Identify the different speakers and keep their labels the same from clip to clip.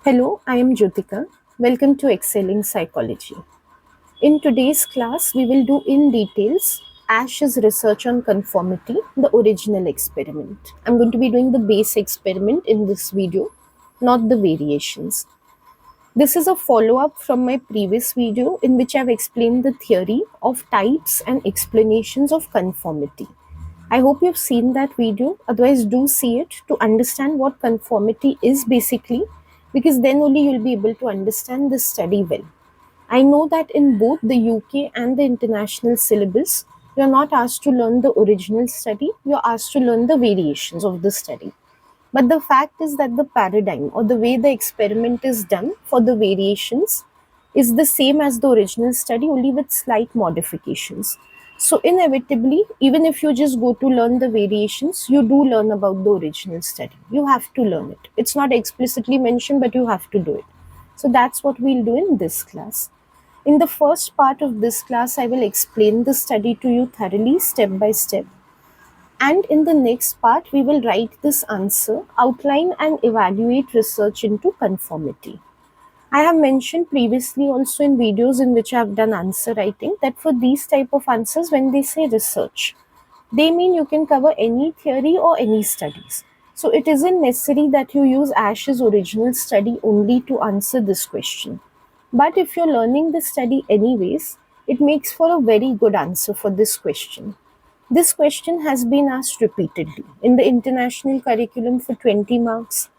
Speaker 1: Hello, I am Jyotika. Welcome to Excelling Psychology. In today's class, we will do in details Ash's research on conformity, the original experiment. I'm going to be doing the base experiment in this video, not the variations. This is a follow up from my previous video in which I've explained the theory of types and explanations of conformity. I hope you've seen that video. Otherwise, do see it to understand what conformity is basically, because then only you'll be able to understand this study well. I know that in both the UK and the international syllabus, you're not asked to learn the original study, you're asked to learn the variations of the study. But the fact is that the paradigm or the way the experiment is done for the variations is the same as the original study, only with slight modifications. So, inevitably, even if you just go to learn the variations, you do learn about the original study. You have to learn it. It's not explicitly mentioned, but you have to do it. So, that's what we'll do in this class. In the first part of this class, I will explain the study to you thoroughly, step by step. And in the next part, we will write this answer, outline and evaluate research into conformity. I have mentioned previously also in videos in which I have done answer writing that for these type of answers, when they say research, they mean you can cover any theory or any studies. So it isn't necessary that you use Ash's original study only to answer this question. But if you're learning the study anyways, it makes for a very good answer for this question. This question has been asked repeatedly in the international curriculum for 20 marks,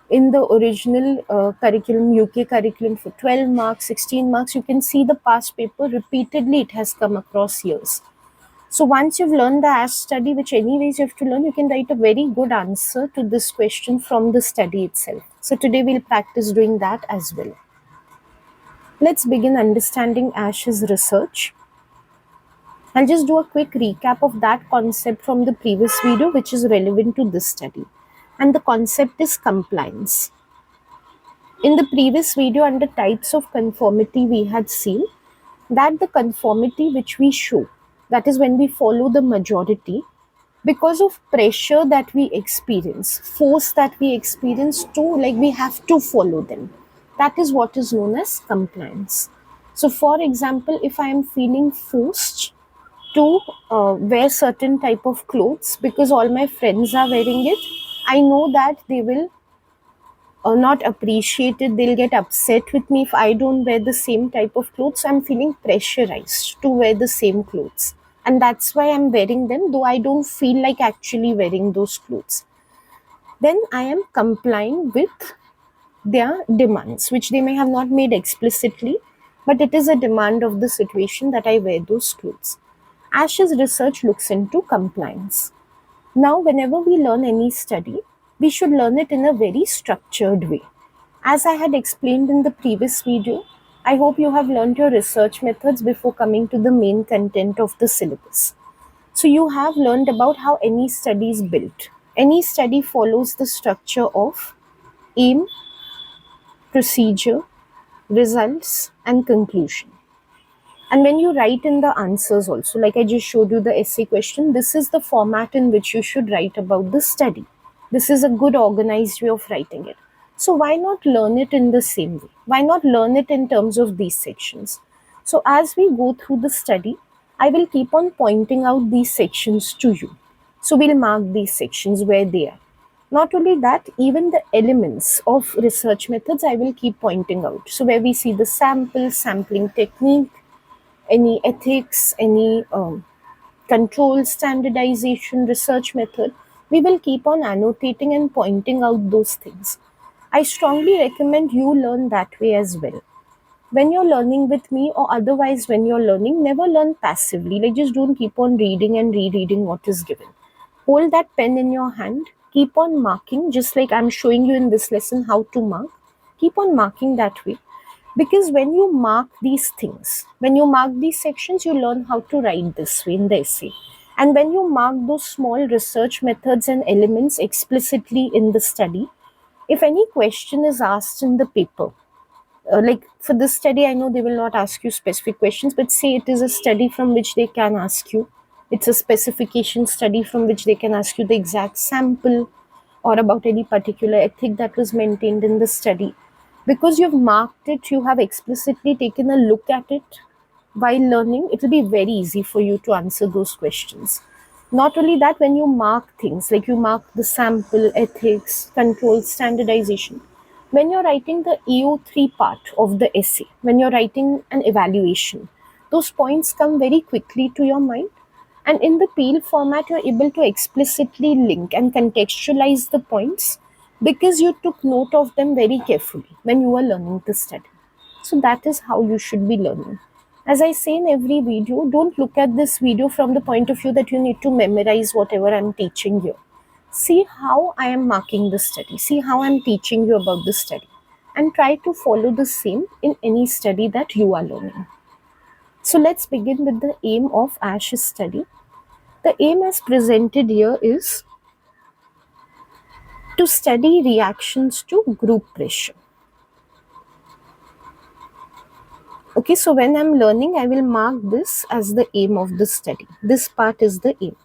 Speaker 1: in the original curriculum, UK curriculum for 12 marks, 16 marks. You can see the past paper repeatedly, it has come across years. So once you've learned the ASH study, which anyways you have to learn, you can write a very good answer to this question from the study itself. So today we'll practice doing that as well. Let's begin understanding Ash's research. I'll just do a quick recap of that concept from the previous video, which is relevant to this study. And the concept is compliance. In the previous video under types of conformity, we had seen that the conformity which we show, that is when we follow the majority, because of pressure that we experience, force that we experience to, like we have to follow them. That is what is known as compliance. So, for example, if I am feeling forced to wear certain type of clothes because all my friends are wearing it, I know that they will not appreciate it, they'll get upset with me if I don't wear the same type of clothes. So I'm feeling pressurized to wear the same clothes, and that's why I'm wearing them though I don't feel like actually wearing those clothes. Then I am complying with their demands, which they may have not made explicitly, but it is a demand of the situation that I wear those clothes. Ash's research looks into compliance. Now, whenever we learn any study, we should learn it in a very structured way. As I had explained in the previous video, I hope you have learned your research methods before coming to the main content of the syllabus. So, you have learned about how any study is built. Any study follows the structure of aim, procedure, results, and conclusion. And when you write in the answers also, like I just showed you the essay question, this is the format in which you should write about the study. This is a good organized way of writing it. So why not learn it in the same way? Why not learn it in terms of these sections? So as we go through the study, I will keep on pointing out these sections to you. So we'll mark these sections where they are. Not only that, even the elements of research methods I will keep pointing out. So where we see the sample, sampling technique, any ethics, any control, standardization, research method, we will keep on annotating and pointing out those things. I strongly recommend you learn that way as well. When you're learning with me or otherwise when you're learning, never learn passively. Like just don't keep on reading and rereading what is given. Hold that pen in your hand, keep on marking, just like I'm showing you in this lesson how to mark. Keep on marking that way. Because when you mark these things, when you mark these sections, you learn how to write this way in the essay. And when you mark those small research methods and elements explicitly in the study, if any question is asked in the paper, like for this study, I know they will not ask you specific questions, but say it is a study from which they can ask you, it's a specification study from which they can ask you the exact sample or about any particular ethic that was maintained in the study. Because you've marked it, you have explicitly taken a look at it while learning, it will be very easy for you to answer those questions. Not only that, when you mark things like you mark the sample, ethics, control, standardization, when you're writing the EO3 part of the essay, when you're writing an evaluation, those points come very quickly to your mind. And in the peel format, you're able to explicitly link and contextualize the points because you took note of them very carefully when you were learning to study. So that is how you should be learning. As I say in every video, don't look at this video from the point of view that you need to memorize whatever I'm teaching you. See how I am marking the study. See how I'm teaching you about the study. And try to follow the same in any study that you are learning. So let's begin with the aim of ASH's study. The aim as presented here is to study reactions to group pressure. Okay, so when I'm learning, I will mark this as the aim of the study. This part is the aim.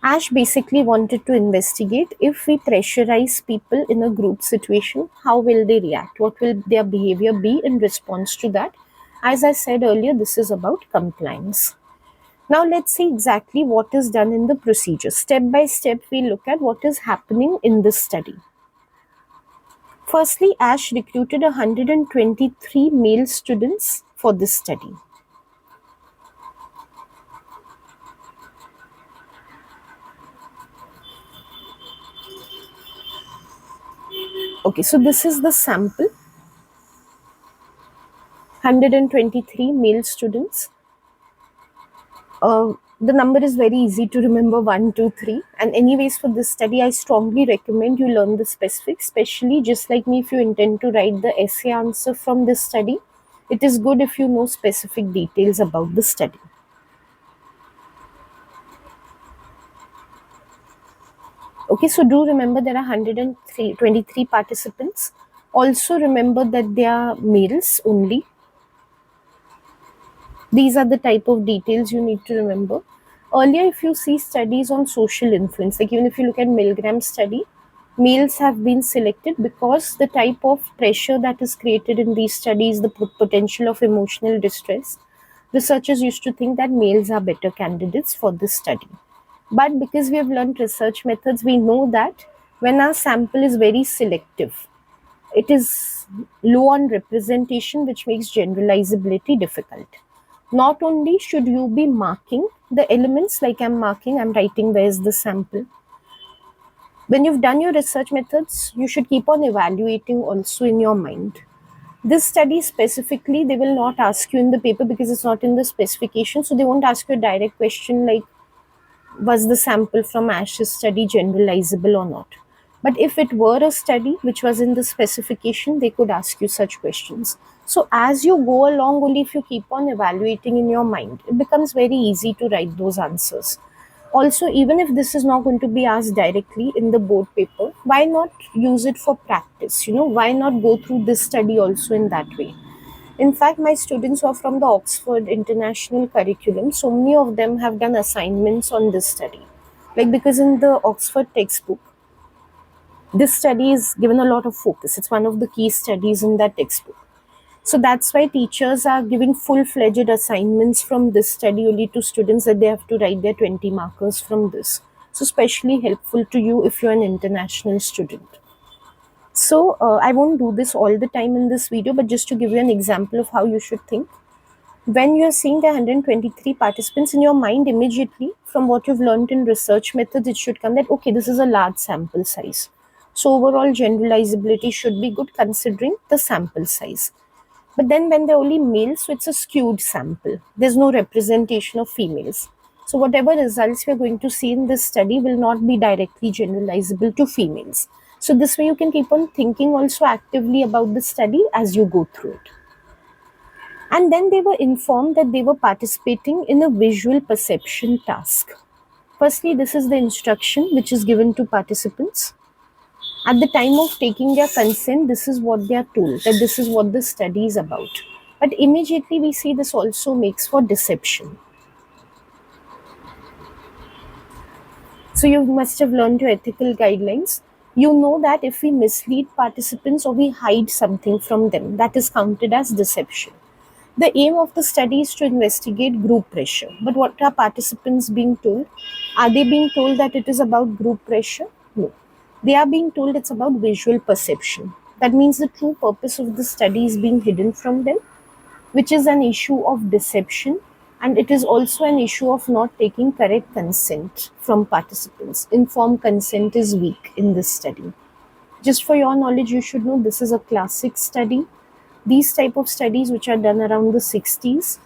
Speaker 1: Ash basically wanted to investigate if we pressurize people in a group situation, how will they react? What will their behavior be in response to that? As I said earlier, this is about compliance. Now let's see exactly what is done in the procedure. Step by step, we look at what is happening in this study. Firstly, Ash recruited 123 male students for this study. Okay, so this is the sample. 123 male students. The number is very easy to remember, 1, 2, 3. And anyways, for this study, I strongly recommend you learn the specifics, especially just like me, if you intend to write the essay answer from this study, it is good if you know specific details about the study. Okay, so do remember there are 123 participants. Also remember that they are males only. These are the type of details you need to remember. Earlier, if you see studies on social influence, like even if you look at Milgram's study, males have been selected because the type of pressure that is created in these studies, the potential of emotional distress, researchers used to think that males are better candidates for this study. But because we have learned research methods, we know that when our sample is very selective, it is low on representation, which makes generalizability difficult. Not only should you be marking the elements like I'm marking, I'm writing where's the sample. When you've done your research methods, you should keep on evaluating also in your mind. This study specifically, they will not ask you in the paper because it's not in the specification. So they won't ask you a direct question like, was the sample from Ash's study generalizable or not? But if it were a study which was in the specification, they could ask you such questions. So as you go along, only if you keep on evaluating in your mind, it becomes very easy to write those answers. Also, even if this is not going to be asked directly in the board paper, why not use it for practice? Why not go through this study also in that way? In fact, my students who are from the Oxford International Curriculum, so many of them have done assignments on this study. Like, because in the Oxford textbook, this study is given a lot of focus. It's one of the key studies in that textbook. So that's why teachers are giving full-fledged assignments from this study only to students, that they have to write their 20 markers from this. So especially helpful to you if you're an international student. So I won't do this all the time in this video, but just to give you an example of how you should think. When you're seeing the 123 participants in your mind, immediately from what you've learned in research methods, it should come that, okay, this is a large sample size. So overall generalizability should be good considering the sample size. But then when they're only males, so it's a skewed sample. There's no representation of females. So whatever results we're going to see in this study will not be directly generalizable to females. So this way you can keep on thinking also actively about the study as you go through it. And then they were informed that they were participating in a visual perception task. Firstly, this is the instruction which is given to participants. At the time of taking their consent, this is what they are told, that this is what the study is about. But immediately we see this also makes for deception. So you must have learned your ethical guidelines. You know that if we mislead participants or we hide something from them, that is counted as deception. The aim of the study is to investigate group pressure. But what are participants being told? Are they being told that it is about group pressure? No. They are being told it's about visual perception. That means the true purpose of the study is being hidden from them, which is an issue of deception, and it is also an issue of not taking correct consent from participants. Informed consent is weak in this study. Just for your knowledge, you should know this is a classic study. These type of studies which are done around the 60s,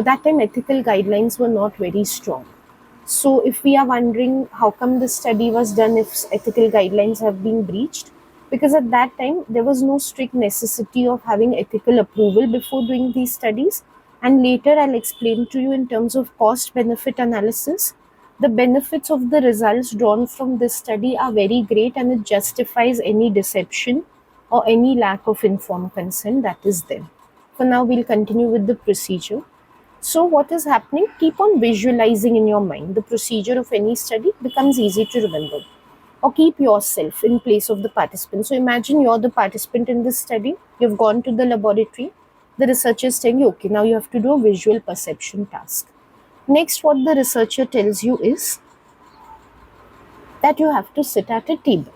Speaker 1: that time ethical guidelines were not very strong. So if we are wondering how come this study was done if ethical guidelines have been breached, because at that time there was no strict necessity of having ethical approval before doing these studies. And later I'll explain to you in terms of cost benefit analysis. The benefits of the results drawn from this study are very great, and it justifies any deception or any lack of informed consent that is there. For now, we'll continue with the procedure. So, what is happening? Keep on visualizing in your mind. The procedure of any study becomes easy to remember. Or keep yourself in place of the participant. So, imagine you're the participant in this study. You've gone to the laboratory. The researcher is telling you, okay, now you have to do a visual perception task. Next, what the researcher tells you is that you have to sit at a table.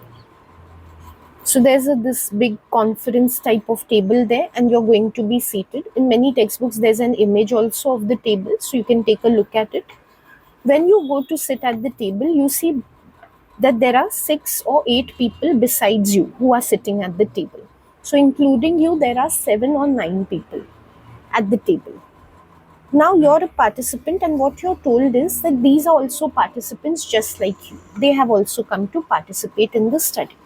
Speaker 1: So there's this big conference type of table there, and you're going to be seated. In many textbooks, there's an image also of the table, so you can take a look at it. When you go to sit at the table, you see that there are 6 or 8 people besides you who are sitting at the table. So including you, there are 7 or 9 people at the table. Now you're a participant, and what you're told is that these are also participants just like you. They have also come to participate in the study.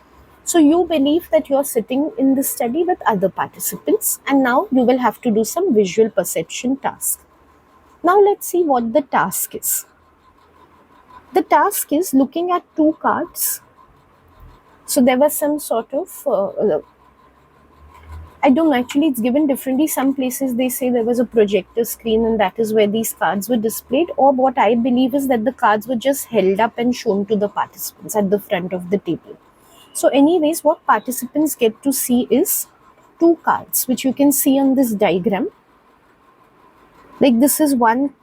Speaker 1: So you believe that you're sitting in the study with other participants, and now you will have to do some visual perception task. Now let's see what the task is. The task is looking at 2 cards. So there was some sort of I don't know, actually it's given differently. Some places they say there was a projector screen and that is where these cards were displayed, or what I believe is that the cards were just held up and shown to the participants at the front of the table. So anyways, what participants get to see is 2 cards, which you can see on this diagram. Like this is one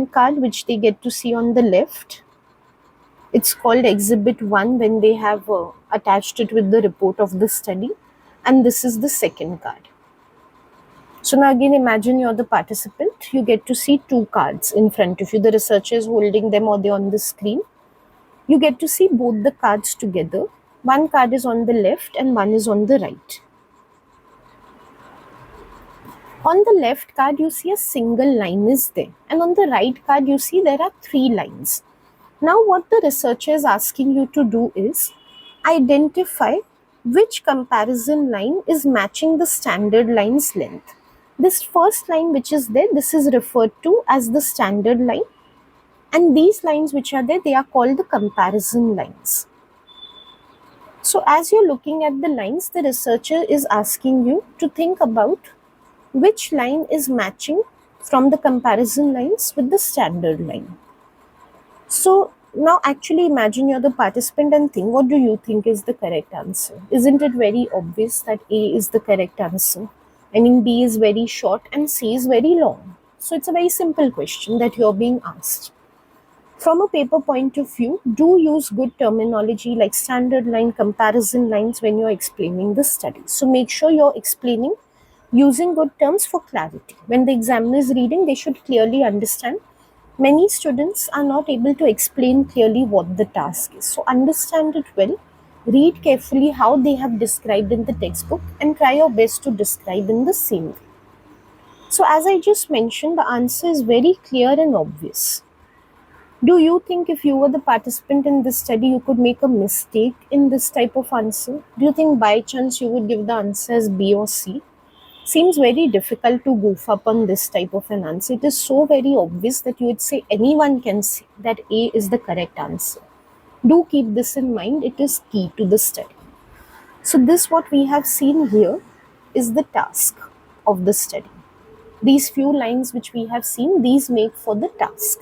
Speaker 1: card which they get to see on the left. It's called Exhibit 1 when they have attached it with the report of the study. And this is the second card. So now again, imagine you're the participant. You get to see 2 cards in front of you. The researcher is holding them or they're on the screen. You get to see both the cards together. One card is on the left and one is on the right. On the left card, you see a single line is there. And on the right card, you see there are 3 lines. Now what the researcher is asking you to do is identify which comparison line is matching the standard line's length. This first line which is there, this is referred to as the standard line, and these lines which are there, they are called the comparison lines. So as you're looking at the lines, the researcher is asking you to think about which line is matching from the comparison lines with the standard line. So now actually imagine you're the participant and think, what do you think is the correct answer? Isn't it very obvious that A is the correct answer? I mean, B is very short and C is very long. So it's a very simple question that you're being asked. From a paper point of view, do use good terminology like standard line, comparison lines when you're explaining the study. So make sure you're explaining using good terms for clarity. When the examiner is reading, they should clearly understand. Many students are not able to explain clearly what the task is. So understand it well, read carefully how they have described in the textbook, and try your best to describe in the same way. So as I just mentioned, the answer is very clear and obvious. Do you think if you were the participant in this study, you could make a mistake in this type of answer? Do you think by chance you would give the answer as B or C? Seems very difficult to goof up on this type of an answer. It is so very obvious that you would say anyone can say that A is the correct answer. Do keep this in mind. It is key to the study. So this what we have seen here is the task of the study. These few lines which we have seen, these make for the task.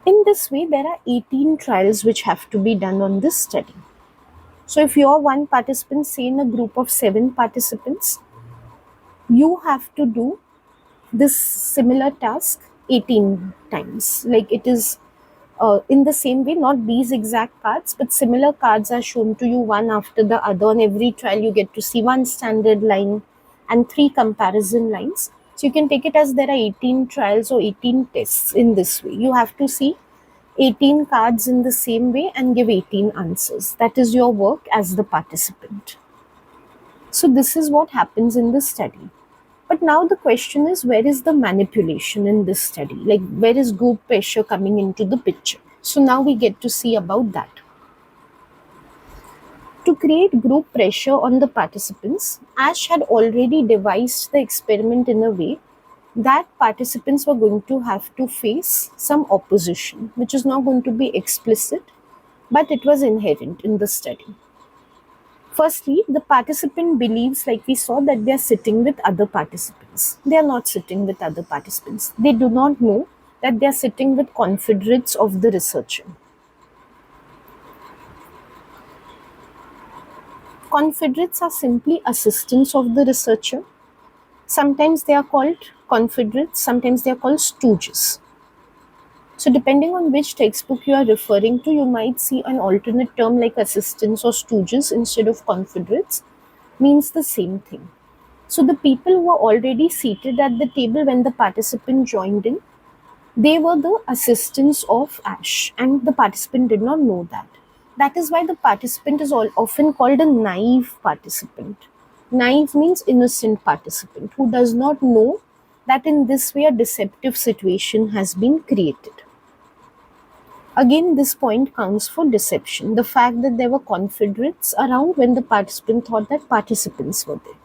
Speaker 1: In this way, there are 18 trials which have to be done on this study. So if you're one participant, say in a group of 7 participants, you have to do this similar task 18 times. Like it is in the same way, not these exact cards, but similar cards are shown to you one after the other. On every trial, you get to see one standard line and 3 comparison lines. So you can take it as there are 18 trials or 18 tests in this way. You have to see 18 cards in the same way and give 18 answers. That is your work as the participant. So this is what happens in the study. But now the question is, where is the manipulation in this study? Like, where is group pressure coming into the picture? So now we get to see about that. To create group pressure on the participants, Ash had already devised the experiment in a way that participants were going to have to face some opposition, which is not going to be explicit, but it was inherent in the study. Firstly, the participant believes, like we saw, that they are sitting with other participants. They are not sitting with other participants. They do not know that they are sitting with confederates of the researcher. Confederates are simply assistants of the researcher. Sometimes they are called confederates, sometimes they are called stooges. So depending on which textbook you are referring to, you might see an alternate term like assistants or stooges instead of confederates, means the same thing. So the people who were already seated at the table when the participant joined in, they were the assistants of Ash, and the participant did not know that. That is why the participant is often called a naive participant. Naive means innocent participant who does not know that in this way a deceptive situation has been created. Again, this point counts for deception. The fact that there were confederates around when the participant thought that participants were there.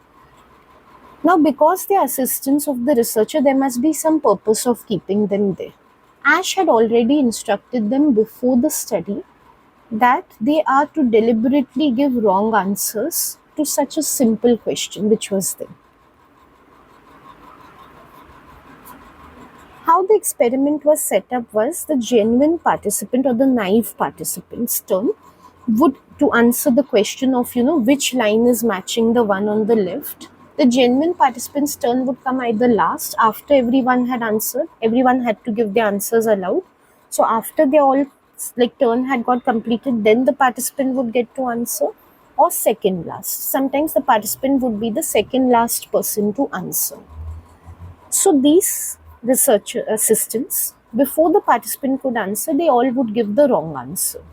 Speaker 1: Now, because they are assistants of the researcher, there must be some purpose of keeping them there. Ash had already instructed them before the study that they are to deliberately give wrong answers to such a simple question which was there. How the experiment was set up was the genuine participant or the naive participant's turn would to answer the question of which line is matching the one on the left. The genuine participant's turn would come either last, after everyone had answered. Everyone had to give their answers aloud. So after they all turn had got completed, then the participant would get to answer, or second last. Sometimes the participant would be the second last person to answer. So these research assistants, before the participant could answer, they all would give the wrong answer.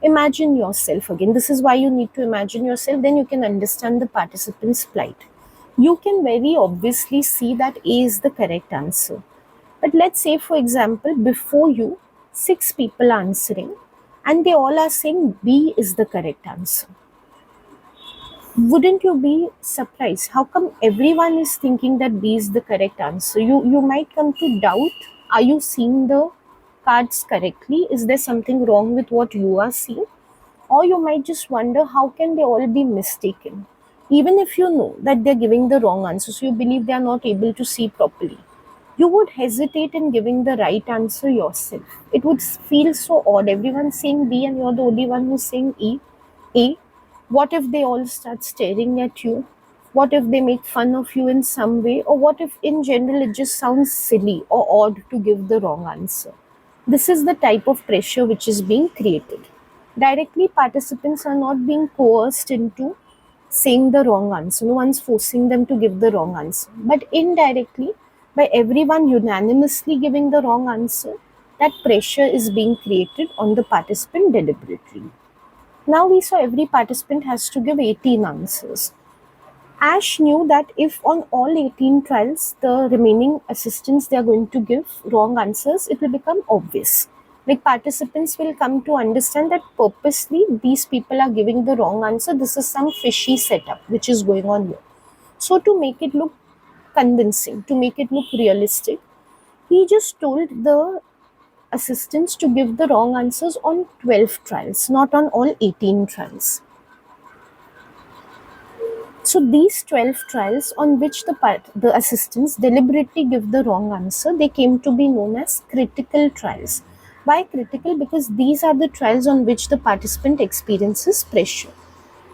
Speaker 1: Imagine yourself again. This is why you need to imagine yourself, then you can understand the participant's plight. You can very obviously see that A is the correct answer. But let's say, for example, before you, 6 people are answering and they all are saying B is the correct answer. Wouldn't you be surprised? How come everyone is thinking that B is the correct answer? You might come to doubt, are you seeing the cards correctly? Is there something wrong with what you are seeing? Or you might just wonder, how can they all be mistaken? Even if you know that they're giving the wrong answer, so you believe they are not able to see properly, you would hesitate in giving the right answer yourself. It would feel so odd. Everyone's saying B and you're the only one who's saying A. What if they all start staring at you? What if they make fun of you in some way? Or what if in general it just sounds silly or odd to give the wrong answer? This is the type of pressure which is being created. Directly, participants are not being coerced into saying the wrong answer. No one's forcing them to give the wrong answer. But indirectly, by everyone unanimously giving the wrong answer, that pressure is being created on the participant deliberately. Now we saw every participant has to give 18 answers. Ash knew that if on all 18 trials the remaining assistants they are going to give wrong answers, it will become obvious. Like participants will come to understand that purposely these people are giving the wrong answer. This is some fishy setup which is going on here. So to make it look convincing, to make it look realistic, he just told the assistants to give the wrong answers on 12 trials, not on all 18 trials. So these 12 trials on which the assistants deliberately give the wrong answer, they came to be known as critical trials. Why critical? Because these are the trials on which the participant experiences pressure.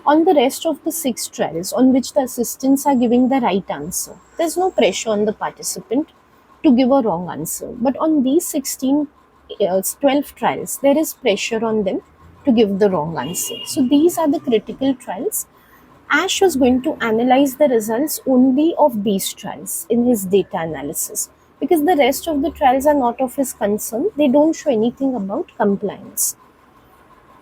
Speaker 1: On the rest of the 6 trials on which the assistants are giving the right answer, there's no pressure on the participant to give a wrong answer. But on these 12 trials, there is pressure on them to give the wrong answer. So these are the critical trials. Ash was going to analyze the results only of these trials in his data analysis, because the rest of the trials are not of his concern. They don't show anything about compliance.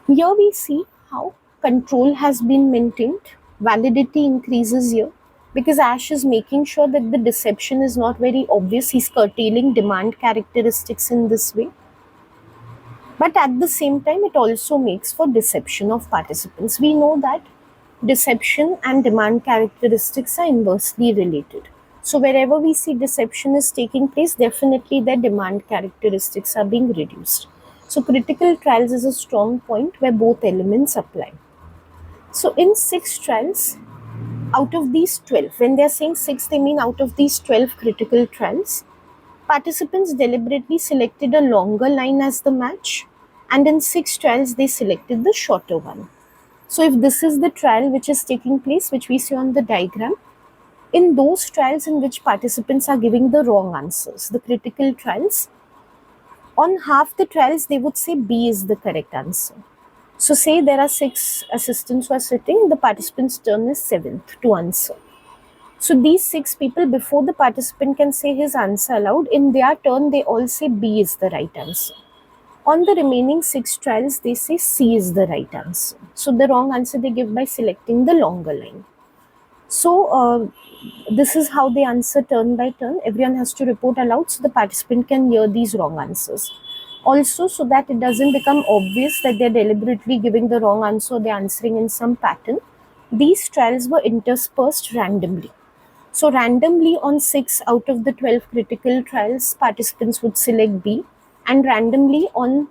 Speaker 1: Here we see how control has been maintained. Validity increases here because Ash is making sure that the deception is not very obvious. He's curtailing demand characteristics in this way. But at the same time, it also makes for deception of participants. We know that deception and demand characteristics are inversely related. So wherever we see deception is taking place, definitely their demand characteristics are being reduced. So critical trials is a strong point where both elements apply. So in 6 trials, out of these 12, when they are saying 6, they mean out of these 12 critical trials, participants deliberately selected a longer line as the match, and in 6 trials, they selected the shorter one. So if this is the trial which is taking place, which we see on the diagram, in those trials in which participants are giving the wrong answers, the critical trials, on half the trials, they would say B is the correct answer. So say there are 6 assistants who are sitting, the participant's turn is 7th to answer. So these 6 people, before the participant can say his answer aloud, in their turn, they all say B is the right answer. On the remaining 6 trials, they say C is the right answer. So the wrong answer they give by selecting the longer line. So this is how they answer turn by turn. Everyone has to report aloud so the participant can hear these wrong answers. Also, so that it doesn't become obvious that they're deliberately giving the wrong answer, they're answering in some pattern, these trials were interspersed randomly. So randomly on 6 out of the 12 critical trials, participants would select B, and randomly on,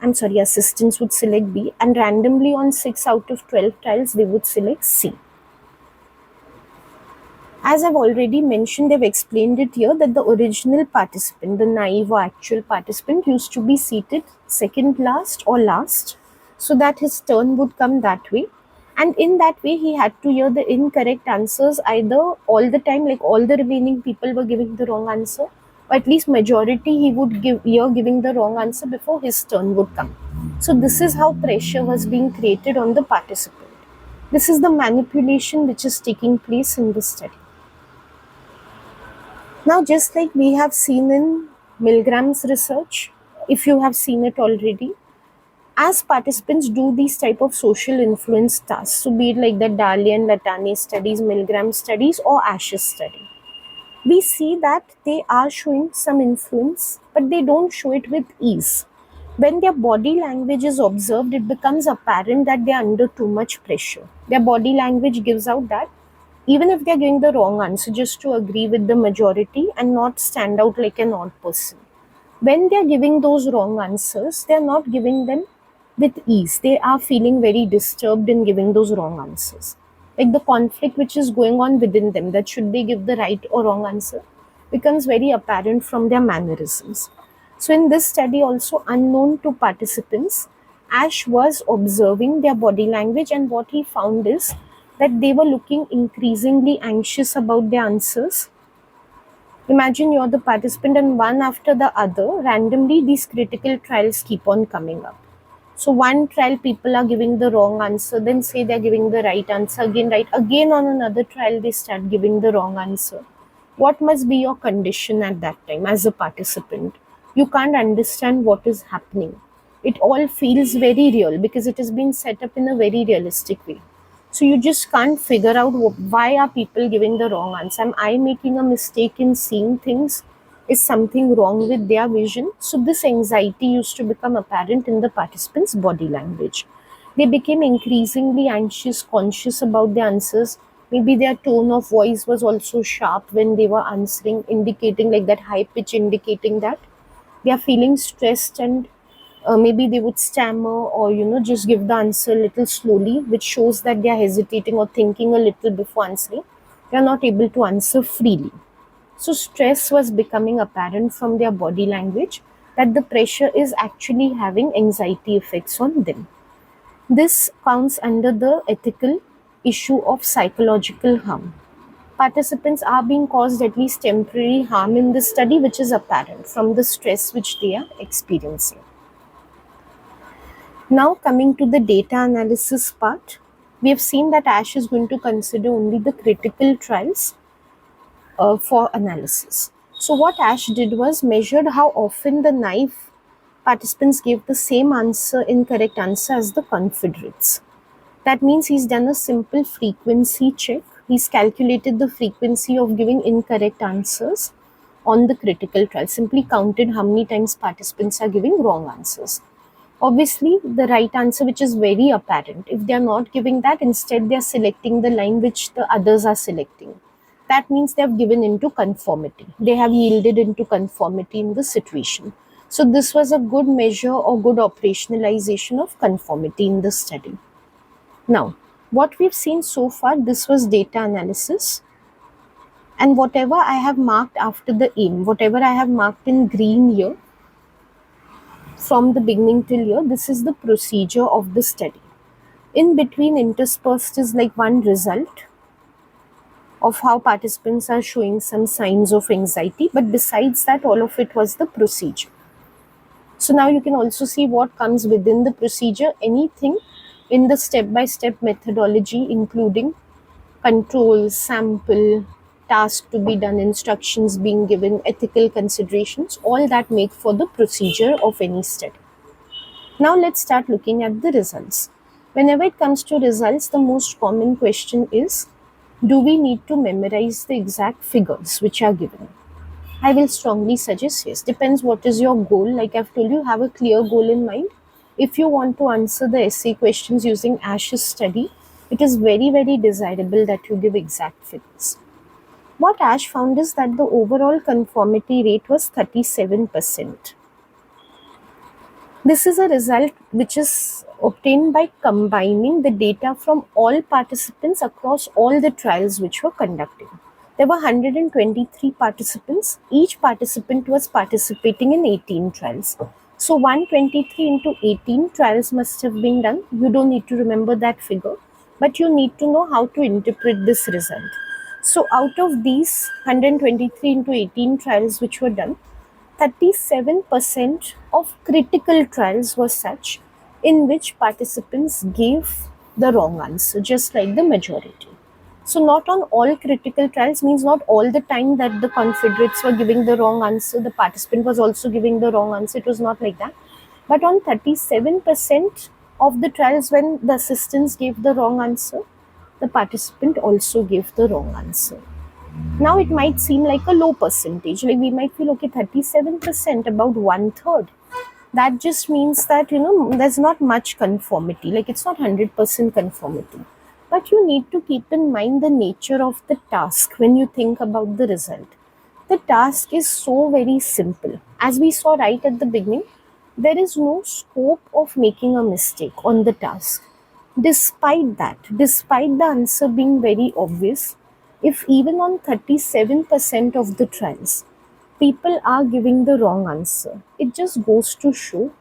Speaker 1: assistants would select B, and randomly on 6 out of 12 trials, they would select C. As I've already mentioned, they've explained it here that the original participant, the naive or actual participant, used to be seated second last or last, so that his turn would come that way. And in that way, he had to hear the incorrect answers either all the time, like all the remaining people were giving the wrong answer, or at least majority he would hear giving the wrong answer before his turn would come. So this is how pressure was being created on the participant. This is the manipulation which is taking place in the study. Now, just like we have seen in Milgram's research, if you have seen it already, as participants do these type of social influence tasks, so be it like the Daly and Latani studies, Milgram studies, or Ash's study, we see that they are showing some influence, but they don't show it with ease. When their body language is observed, it becomes apparent that they are under too much pressure. Their body language gives out that even if they're giving the wrong answer, just to agree with the majority and not stand out like an odd person. When they're giving those wrong answers, they're not giving them with ease. They are feeling very disturbed in giving those wrong answers. Like the conflict which is going on within them, that should they give the right or wrong answer, becomes very apparent from their mannerisms. So in this study, also unknown to participants, Ash was observing their body language, and what he found is that they were looking increasingly anxious about their answers. Imagine you're the participant, and one after the other, randomly these critical trials keep on coming up. So one trial people are giving the wrong answer, then say they're giving the right answer, again right, again on another trial they start giving the wrong answer. What must be your condition at that time as a participant? You can't understand what is happening. It all feels very real because it has been set up in a very realistic way. So you just can't figure out why are people giving the wrong answer. Am I making a mistake in seeing things? Is something wrong with their vision? So this anxiety used to become apparent in the participants' body language. They became increasingly anxious, conscious about their answers. Maybe their tone of voice was also sharp when they were answering, indicating like that high pitch, indicating that they are feeling stressed, and maybe they would stammer or just give the answer a little slowly, which shows that they are hesitating or thinking a little before answering. They are not able to answer freely. So stress was becoming apparent from their body language. that the pressure is actually having anxiety effects on them. This counts under the ethical issue of psychological harm. Participants are being caused at least temporary harm in the study, which is apparent from the stress which they are experiencing. Now, coming to the data analysis part, we have seen that ASH is going to consider only the critical trials for analysis. So, what ASH did was measured how often the naive participants gave the same answer, incorrect answer, as the confederates. That means he's done a simple frequency check. He's calculated the frequency of giving incorrect answers on the critical trial, simply counted how many times participants are giving wrong answers. Obviously, the right answer, which is very apparent, if they are not giving that, instead they are selecting the line which the others are selecting. That means they have given into conformity. They have yielded into conformity in the situation. So this was a good measure or good operationalization of conformity in the study. Now, what we've seen so far, this was data analysis. And whatever I have marked after the aim, whatever I have marked in green here, from the beginning till here, this is the procedure of the study. In between interspersed is like one result of how participants are showing some signs of anxiety, but besides that, all of it was the procedure. So now you can also see what comes within the procedure, anything in the step-by-step methodology, including control, sample, task to be done, instructions being given, ethical considerations, all that make for the procedure of any study. Now let's start looking at the results. Whenever it comes to results, the most common question is, do we need to memorize the exact figures which are given? I will strongly suggest yes. Depends what is your goal. Like I've told you, have a clear goal in mind. If you want to answer the essay questions using ASH's study, it is very, very desirable that you give exact figures. What ASH found is that the overall conformity rate was 37%. This is a result which is obtained by combining the data from all participants across all the trials which were conducted. There were 123 participants. Each participant was participating in 18 trials. So 123 into 18 trials must have been done. You don't need to remember that figure, but you need to know how to interpret this result. So out of these 123 into 18 trials which were done, 37% of critical trials were such in which participants gave the wrong answer, just like the majority. So not on all critical trials means not all the time that the confederates were giving the wrong answer, the participant was also giving the wrong answer. It was not like that. But on 37% of the trials when the assistants gave the wrong answer, the participant also gave the wrong answer. Now it might seem like a low percentage, like we might feel, okay, 37%, about 1/3. That just means that, there's not much conformity, like it's not 100% conformity. But you need to keep in mind the nature of the task when you think about the result. The task is so very simple. As we saw right at the beginning, there is no scope of making a mistake on the task. Despite that, despite the answer being very obvious, if even on 37% of the trials, people are giving the wrong answer, it just goes to show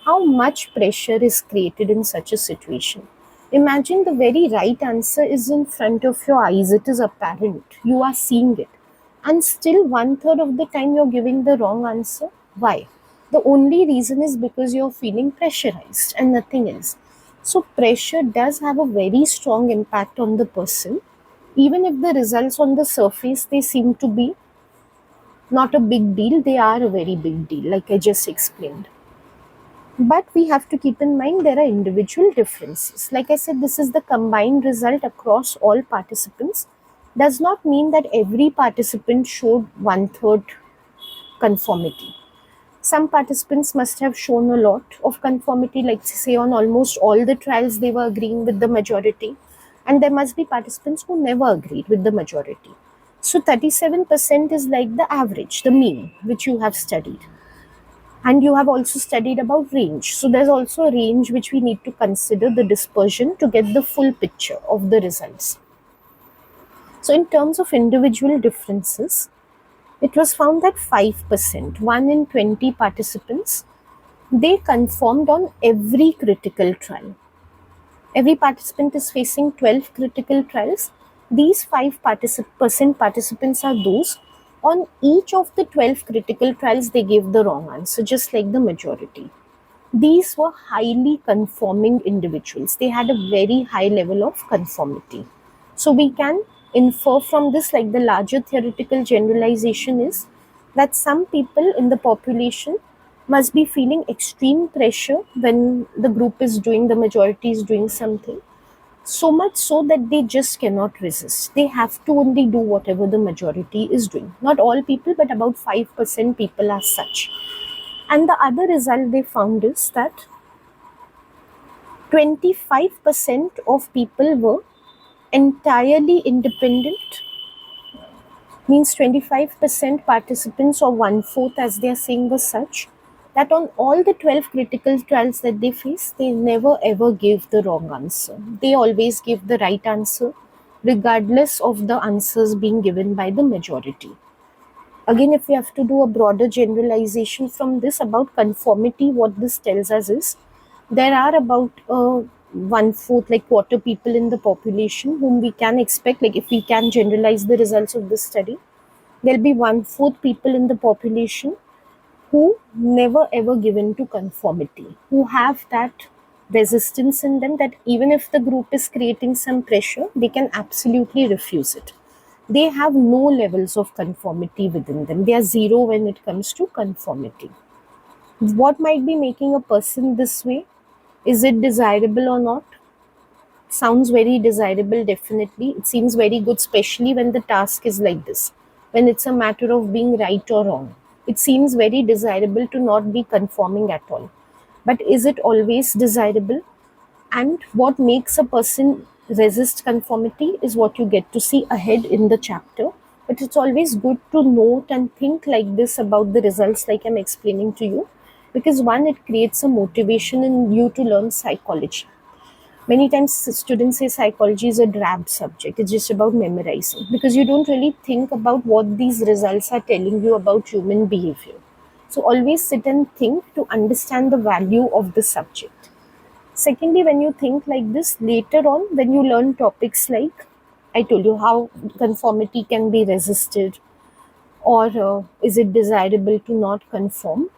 Speaker 1: how much pressure is created in such a situation. Imagine the very right answer is in front of your eyes, it is apparent, you are seeing it, and still 1/3 of the time you're giving the wrong answer. Why? The only reason is because you're feeling pressurized and nothing else. So pressure does have a very strong impact on the person. Even if the results on the surface, they seem to be not a big deal, they are a very big deal, like I just explained. But we have to keep in mind there are individual differences. Like I said, this is the combined result across all participants. Does not mean that every participant showed 1/3 conformity. Some participants must have shown a lot of conformity, like say on almost all the trials they were agreeing with the majority, and there must be participants who never agreed with the majority. So 37% is like the average, the mean, which you have studied. And you have also studied about range. So there's also a range which we need to consider the dispersion to get the full picture of the results. So in terms of individual differences, It was found that 5%, 1 in 20 participants, they conformed on every critical trial. Every participant is facing 12 critical trials. These 5% participants are those on each of the 12 critical trials they gave the wrong answer, just like the majority. These were highly conforming individuals. They had a very high level of conformity. So we can infer from this, like the larger theoretical generalization is that some people in the population must be feeling extreme pressure when the group is doing, the majority is doing something, so much so that they just cannot resist. They have to only do whatever the majority is doing. Not all people, but about 5% people are such. And the other result they found is that 25% of people were entirely independent, means 25% participants, or one fourth as they are saying, was such that on all the 12 critical trials that they faced, they never ever gave the wrong answer. They always gave the right answer, regardless of the answers being given by the majority. Again, if we have to do a broader generalization from this about conformity, what this tells us is there are about one fourth, like quarter people in the population whom we can expect, like if we can generalize the results of this study, there'll be one fourth people in the population who never ever give in to conformity, who have that resistance in them that even if the group is creating some pressure, they can absolutely refuse it. They have no levels of conformity within them. They are zero when it comes to conformity. What might be making a person this way? Is it desirable or not? Sounds very desirable, definitely. It seems very good, especially when the task is like this, when it's a matter of being right or wrong. It seems very desirable to not be conforming at all. But is it always desirable? And what makes a person resist conformity is what you get to see ahead in the chapter. But it's always good to note and think like this about the results, like I'm explaining to you, because one, it creates a motivation in you to learn psychology. Many times students say psychology is a drab subject, it's just about memorizing, because you don't really think about what these results are telling you about human behavior. So always sit and think to understand the value of the subject. Secondly, when you think like this, later on when you learn topics like I told you how conformity can be resisted, or is it desirable to not conform,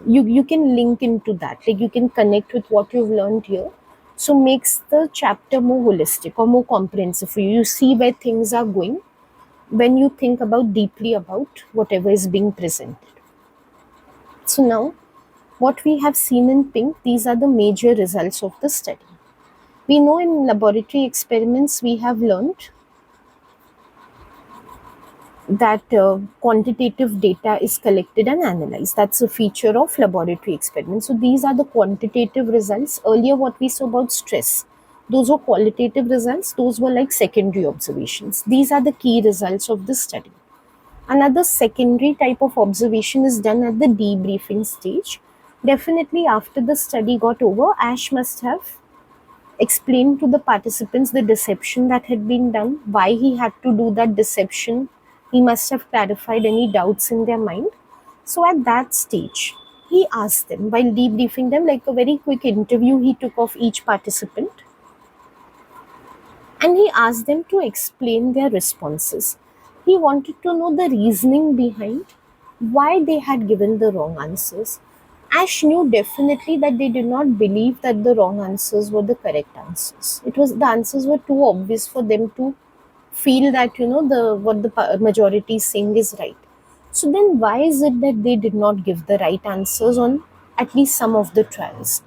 Speaker 1: you can link into that, like you can connect with what you've learned here. So makes the chapter more holistic or more comprehensive for you. You see where things are going when you think about deeply about whatever is being presented. So now, what we have seen in pink, these are the major results of the study. We know in laboratory experiments we have learned that quantitative data is collected and analyzed. That's a feature of laboratory experiments. So these are the quantitative results. Earlier, what we saw about stress, those were qualitative results. Those were like secondary observations. These are the key results of the study. Another secondary type of observation is done at the debriefing stage. Definitely after the study got over, Ash must have explained to the participants the deception that had been done, why he had to do that deception. He must have clarified any doubts in their mind. So at that stage, he asked them, while debriefing them, like a very quick interview he took of each participant, and he asked them to explain their responses. He wanted to know the reasoning behind why they had given the wrong answers. Ash knew definitely that they did not believe that the wrong answers were the correct answers. It was, the answers were too obvious for them to feel that the what the majority is saying is right. So then why is it that they did not give the right answers on at least some of the trials?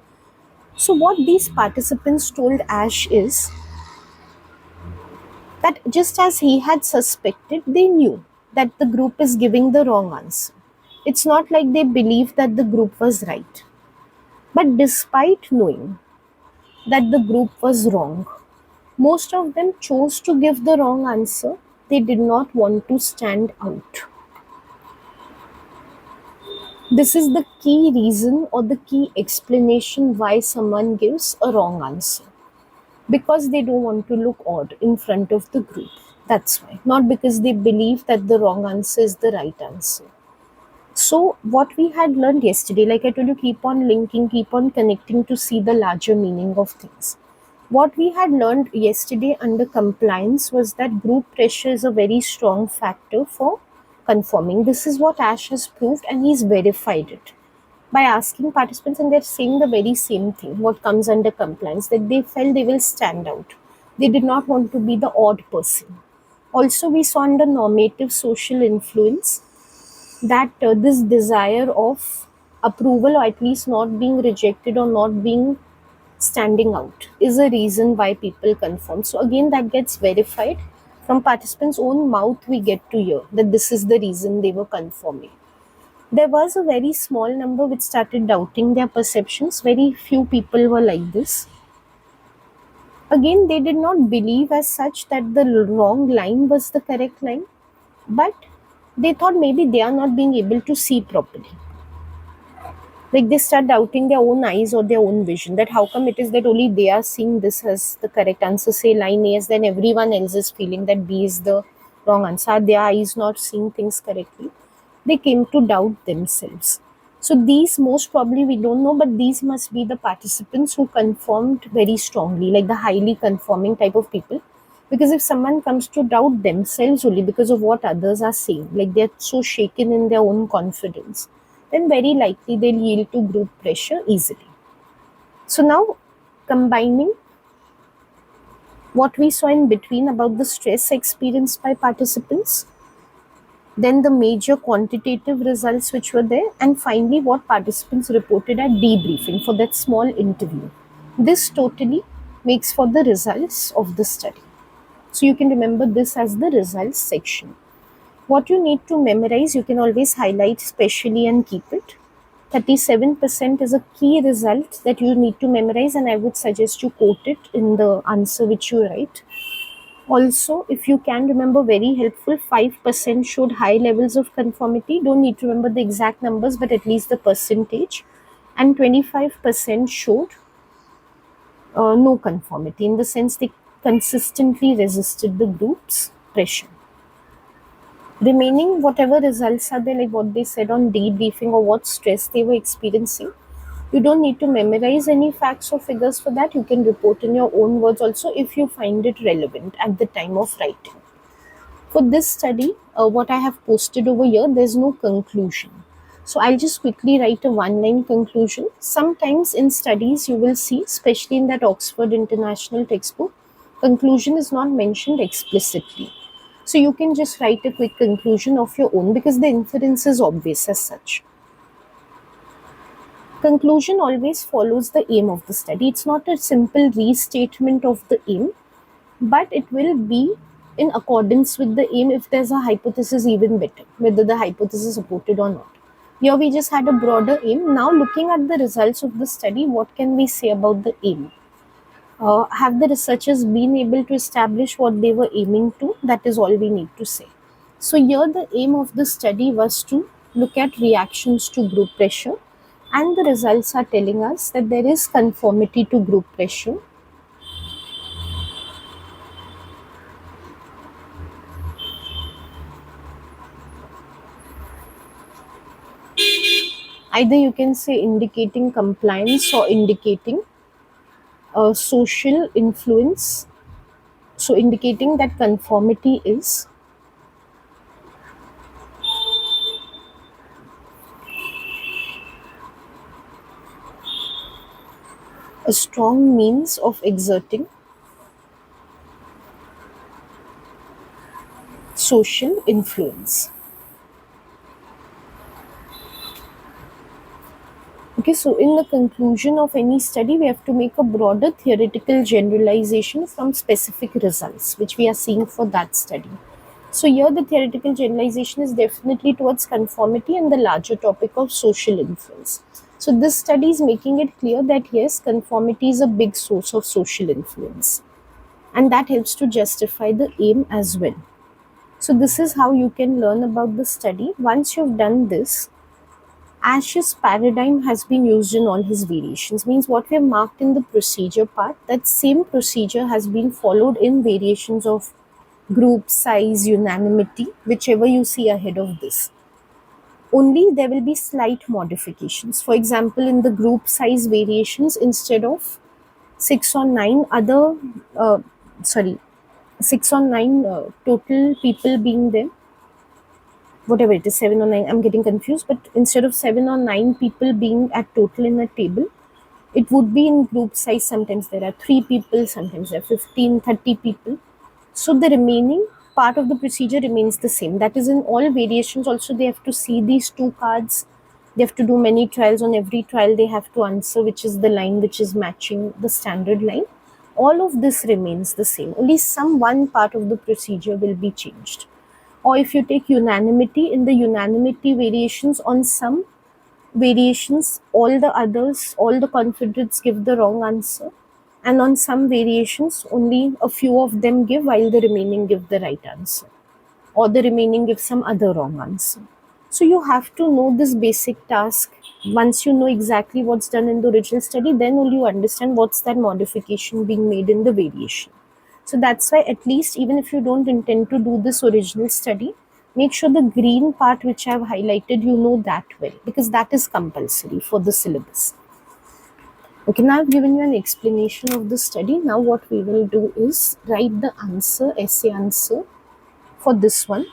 Speaker 1: So what these participants told Ash is that just as he had suspected, they knew that the group is giving the wrong answer. It's not like they believed that the group was right. But despite knowing that the group was wrong, most of them chose to give the wrong answer. They did not want to stand out. This is the key reason or the key explanation why someone gives a wrong answer. Because they don't want to look odd in front of the group. That's why. Not because they believe that the wrong answer is the right answer. So, what we had learned yesterday, like I told you, keep on linking, keep on connecting to see the larger meaning of things. What we had learned yesterday under compliance was that group pressure is a very strong factor for conforming. This is what Ash has proved, and he's verified it by asking participants, and they're saying the very same thing. What comes under compliance, that they felt they will stand out. They did not want to be the odd person. Also, we saw under normative social influence that this desire of approval, or at least not being rejected or not being standing out, is a reason why people conform. So again, that gets verified from participants own mouth. We get to hear that this is the reason they were conforming. There was a very small number which started doubting their perceptions. Very few people were like this. Again, they did not believe as such that the wrong line was the correct line, but they thought maybe they are not being able to see properly. Like they start doubting their own eyes or their own vision, that how come it is that only they are seeing this as the correct answer, say line A, then everyone else is feeling that B is the wrong answer. Are their eyes not seeing things correctly? They came to doubt themselves. So these, most probably we don't know, but these must be the participants who conformed very strongly, like the highly conforming type of people. Because if someone comes to doubt themselves only because of what others are saying, like they're so shaken in their own confidence, then very likely they'll yield to group pressure easily. So now, combining what we saw in between about the stress experienced by participants, then the major quantitative results which were there, and finally what participants reported at debriefing for that small interview. This totally makes for the results of the study. So you can remember this as the results section. What you need to memorize, you can always highlight specially and keep it. 37% is a key result that you need to memorize, and I would suggest you quote it in the answer which you write. Also, if you can remember, very helpful, 5% showed high levels of conformity. Don't need to remember the exact numbers, but at least the percentage. And 25% showed no conformity, in the sense they consistently resisted the group's pressure. Remaining whatever results are there, like what they said on debriefing or what stress they were experiencing, you don't need to memorize any facts or figures for that. You can report in your own words also if you find it relevant at the time of writing. For this study, what I have posted over here, there's no conclusion. So I'll just quickly write a one-line conclusion. Sometimes in studies you will see, especially in that Oxford International textbook, conclusion is not mentioned explicitly. So you can just write a quick conclusion of your own because the inference is obvious as such. Conclusion always follows the aim of the study. It's not a simple restatement of the aim, but it will be in accordance with the aim. If there's a hypothesis, even better, whether the hypothesis is supported or not. Here we just had a broader aim. Now looking at the results of the study, what can we say about the aim? Have the researchers been able to establish what they were aiming to? That is all we need to say. So here the aim of the study was to look at reactions to group pressure, and the results are telling us that there is conformity to group pressure. Either you can say indicating compliance or indicating social influence. So indicating that conformity is a strong means of exerting social influence. Okay, so in the conclusion of any study, we have to make a broader theoretical generalization from specific results, which we are seeing for that study. So here the theoretical generalization is definitely towards conformity and the larger topic of social influence. So this study is making it clear that yes, conformity is a big source of social influence, and that helps to justify the aim as well. So this is how you can learn about the study. Once you've done this, Ash's paradigm has been used in all his variations. Means what we have marked in the procedure part, that same procedure has been followed in variations of group size, unanimity, whichever you see ahead of this. Only there will be slight modifications. For example, in the group size variations, instead of 6 or 9 other, uh, sorry, 6 or 9 total people being there, whatever it is, 7 or 9, I'm getting confused, but instead of 7 or 9 people being at total in a table, it would be in group size. Sometimes there are 3 people, sometimes there are 15, 30 people. So the remaining part of the procedure remains the same. That is, in all variations also they have to see these 2 cards. They have to do many trials. On every trial they have to answer which is the line which is matching the standard line. All of this remains the same. Only some one part of the procedure will be changed. Or if you take unanimity, in the unanimity variations, on some variations all the others, all the confederates give the wrong answer, and on some variations only a few of them give while the remaining give the right answer, or the remaining give some other wrong answer. So you have to know this basic task. Once you know exactly what's done in the original study, then only you understand what's that modification being made in the variation. So that's why, at least even if you don't intend to do this original study, make sure the green part which I've highlighted, you know that well, because that is compulsory for the syllabus. Okay, now I've given you an explanation of the study. Now what we will do is write the answer, essay answer for this one.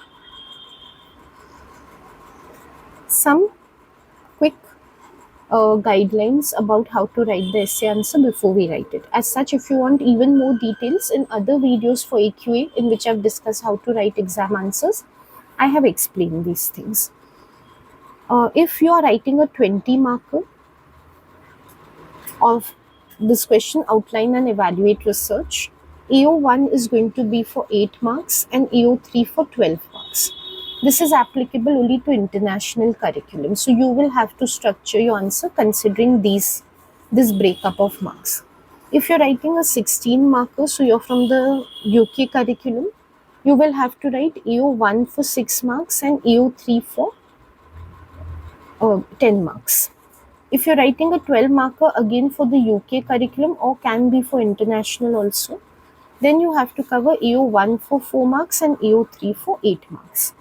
Speaker 1: Some quick guidelines about how to write the essay answer before we write it. As such, if you want even more details, in other videos for AQA in which I've discussed how to write exam answers, I have explained these things. If you are writing a 20 marker of this question, outline and evaluate research, AO1 is going to be for 8 marks and AO3 for 12 marks. This is applicable only to international curriculum. So you will have to structure your answer considering this breakup of marks. If you're writing a 16 marker, so you're from the UK curriculum, you will have to write AO1 for 6 marks and AO3 for 10 marks. If you're writing a 12 marker, again for the UK curriculum or can be for international also, then you have to cover AO1 for 4 marks and AO3 for 8 marks.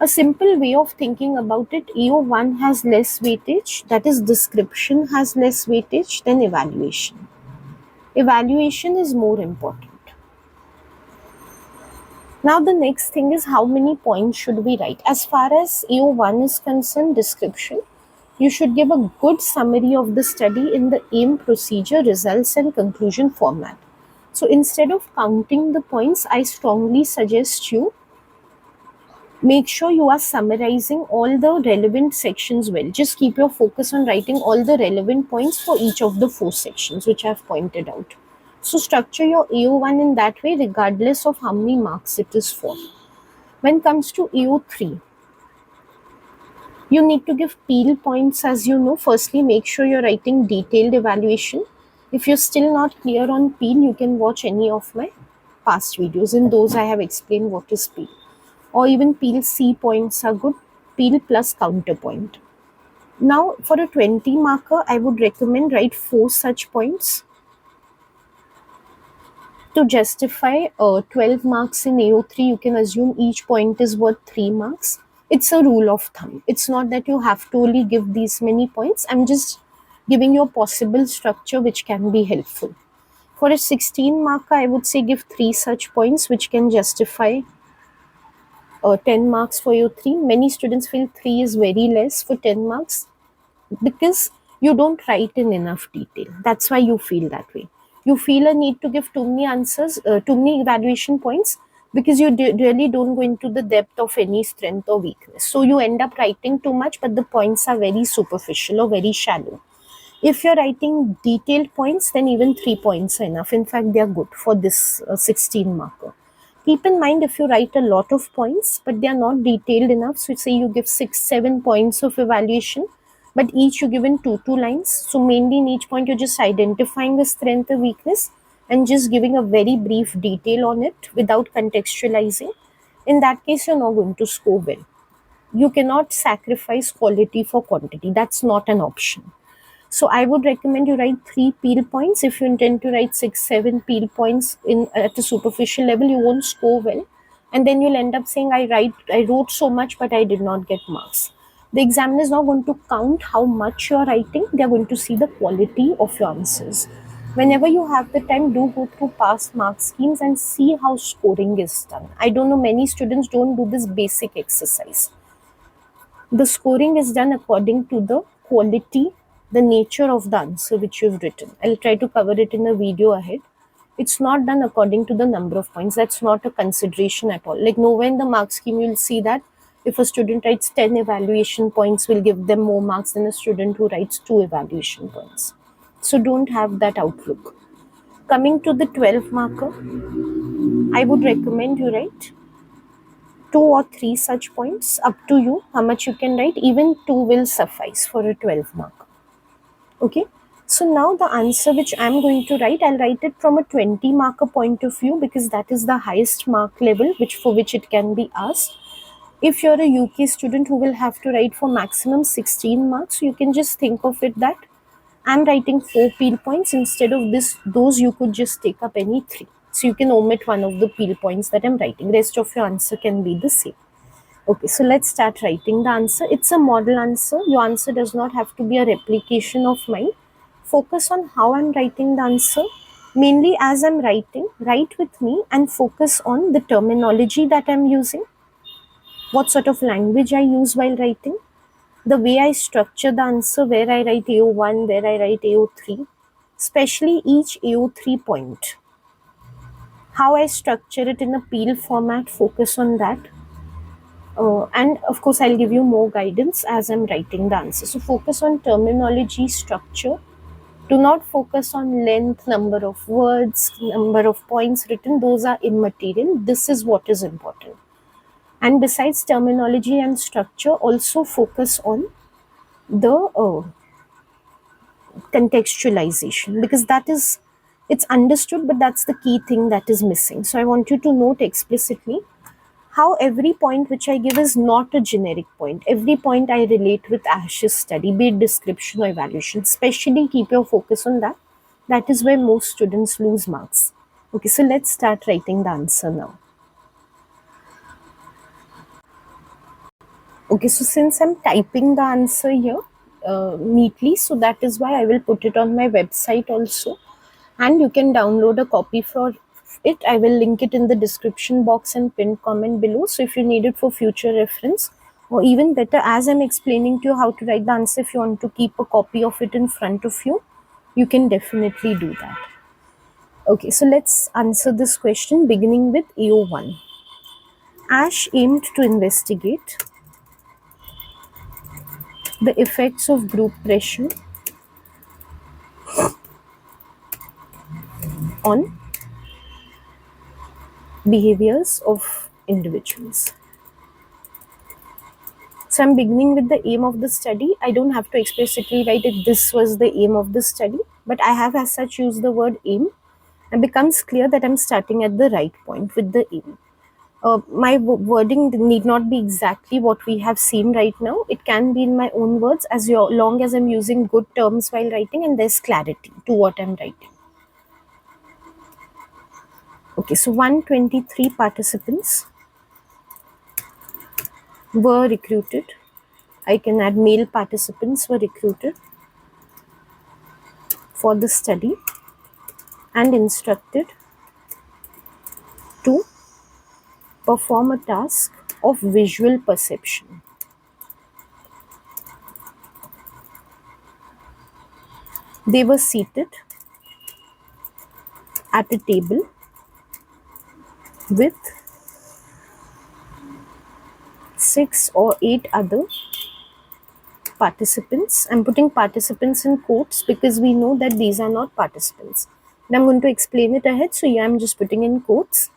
Speaker 1: A simple way of thinking about it, AO1 has less weightage, that is, description has less weightage than evaluation. Evaluation is more important. Now the next thing is, how many points should we write? As far as AO1 is concerned, description, you should give a good summary of the study in the aim, procedure, results and conclusion format. So instead of counting the points, I strongly suggest you make sure you are summarizing all the relevant sections well. Just keep your focus on writing all the relevant points for each of the 4 sections which I've pointed out. So structure your AO1 in that way regardless of how many marks it is for. When it comes to AO3, you need to give Peel points, as you know. Firstly, make sure you're writing detailed evaluation. If you're still not clear on Peel, you can watch any of my past videos. In those, I have explained what is Peel. Or even Peel C points are good. Peel plus counterpoint. Now, for a 20 marker, I would recommend write 4 such points. To justify 12 marks in AO3, you can assume each point is worth 3 marks. It's a rule of thumb. It's not that you have to only give these many points. I'm just giving you a possible structure which can be helpful. For a 16 marker, I would say give 3 such points which can justify 10 marks for your 3. Many students feel 3 is very less for 10 marks because you don't write in enough detail. That's why you feel that way. You feel a need to give too many answers, too many evaluation points, because you really don't go into the depth of any strength or weakness. So you end up writing too much, but the points are very superficial or very shallow. If you're writing detailed points, then even 3 points are enough. In fact, they are good for this 16 marker. Keep in mind, if you write a lot of points, but they are not detailed enough, so say you give 6, 7 points of evaluation, but each you give in 2 lines. So mainly in each point, you're just identifying the strength or weakness and just giving a very brief detail on it without contextualizing. In that case, you're not going to score well. You cannot sacrifice quality for quantity. That's not an option. So I would recommend you write 3 Peel points. If you intend to write 6, 7 Peel points in at a superficial level, you won't score well. and then you'll end up saying I wrote so much but I did not get marks. The examiner is not going to count how much you're writing, they're going to see the quality of your answers. Whenever you have the time, do go through past mark schemes and see how scoring is done. I don't know, many students don't do this basic exercise. The scoring is done according to the quality, the nature of the answer which you've written. I'll try to cover it in a video ahead. It's not done according to the number of points. That's not a consideration at all. Like nowhere in the mark scheme you'll see that if a student writes 10 evaluation points, we'll give them more marks than a student who writes 2 evaluation points. So don't have that outlook. Coming to the 12 marker, I would recommend you write 2 or 3 such points, up to you how much you can write. Even 2 will suffice for a 12 mark. Okay, so now the answer which I'm going to write, I'll write it from a 20 marker point of view because that is the highest mark level for which it can be asked. If you're a UK student who will have to write for maximum 16 marks, you can just think of it that I'm writing 4 peel points. Instead of those you could just take up any 3. So you can omit one of the peel points that I'm writing. Rest of your answer can be the same. Okay, so let's start writing the answer. It's a model answer. Your answer does not have to be a replication of mine. Focus on how I'm writing the answer. Mainly as I'm writing, write with me and focus on the terminology that I'm using, what sort of language I use while writing, the way I structure the answer, where I write AO1, where I write AO3, especially each AO3 point. How I structure it in a peel format, focus on that. And of course, I'll give you more guidance as I'm writing the answer. So focus on terminology, structure. Do not focus on length, number of words, number of points written. Those are immaterial. This is what is important. And besides terminology and structure, also focus on the contextualization, because it's understood, but that's the key thing that is missing. So I want you to note explicitly how every point which I give is not a generic point. Every point I relate with Ash's study, be it description or evaluation. Especially keep your focus on that. That is where most students lose marks. Okay, so let's start writing the answer now. Okay, so since I'm typing the answer here neatly, so that is why I will put it on my website also. And you can download a copy for it. I will link it in the description box and pinned comment below. So if you need it for future reference, or even better, as I'm explaining to you how to write the answer, if you want to keep a copy of it in front of you, you can definitely do that. Okay, so let's answer this question beginning with AO1. Ash aimed to investigate the effects of group pressure on behaviors of individuals. So I'm beginning with the aim of the study. I don't have to explicitly write it, this was the aim of the study, but I have as such used the word aim, and becomes clear that I'm starting at the right point with the aim. My wording need not be exactly what we have seen right now. It can be in my own words as long as I'm using good terms while writing and there's clarity to what I'm writing. Okay, so 123 participants were recruited. I can add male participants were recruited for the study and instructed to perform a task of visual perception. They were seated at a table with 6 or 8 other participants. I'm putting participants in quotes because we know that these are not participants. And I'm going to explain it ahead. So yeah, I'm just putting in quotes.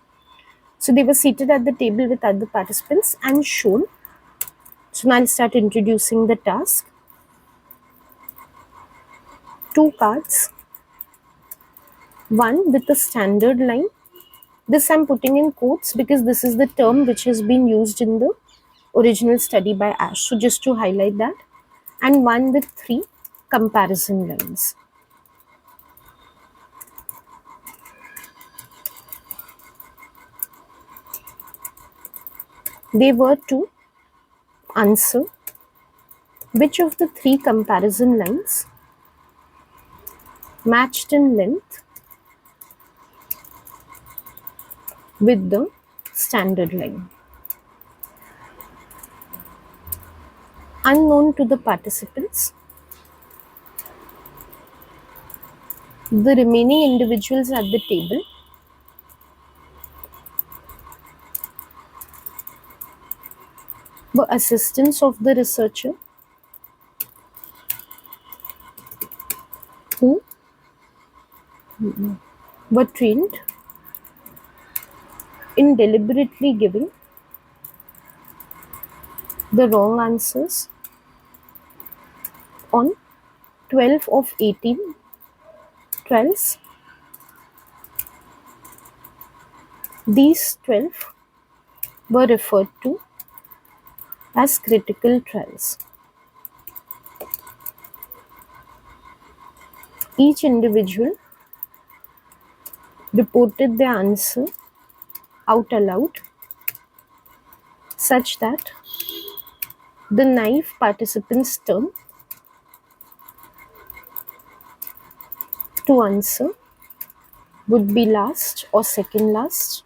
Speaker 1: So they were seated at the table with other participants and shown. So now I'll start introducing the task. 2 cards, one with a standard line. This I'm putting in quotes because this is the term which has been used in the original study by Ash. So just to highlight that. And one with 3 comparison lines. They were to answer which of the three comparison lines matched in length with the standard line. Unknown to the participants, the remaining individuals at the table were assistants of the researcher who were trained in deliberately giving the wrong answers on 12 of 18 trials. These 12 were referred to as critical trials. Each individual reported their answer out aloud such that the naive participant's turn to answer would be last or second last.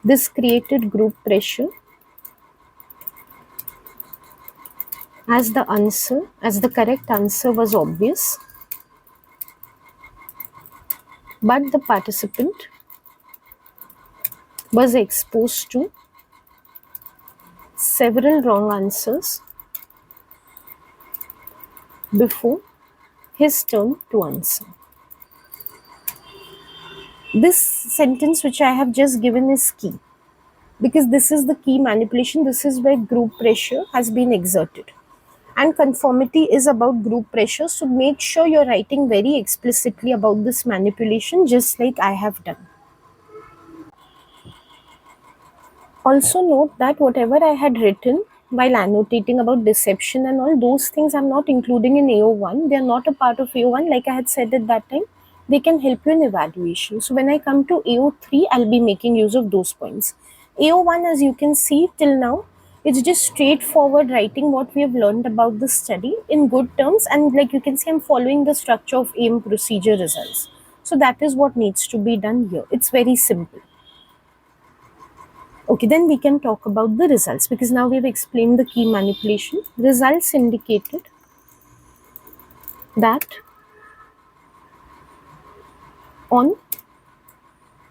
Speaker 1: This created group pressure as the correct answer was obvious, but the participant was exposed to several wrong answers before his turn to answer. This sentence which I have just given is key because this is the key manipulation. This is where group pressure has been exerted. And conformity is about group pressure. So make sure you're writing very explicitly about this manipulation, just like I have done. Also note that whatever I had written while annotating about deception and all those things I'm not including in AO1. They are not a part of AO1. Like I had said at that time, they can help you in evaluation. So when I come to AO3, I'll be making use of those points. AO1, as you can see till now, it's just straightforward writing what we have learned about the study in good terms. And like you can see, I'm following the structure of AIM procedure results. So that is what needs to be done here. It's very simple. Okay, then we can talk about the results because now we've explained the key manipulation. Results indicated that on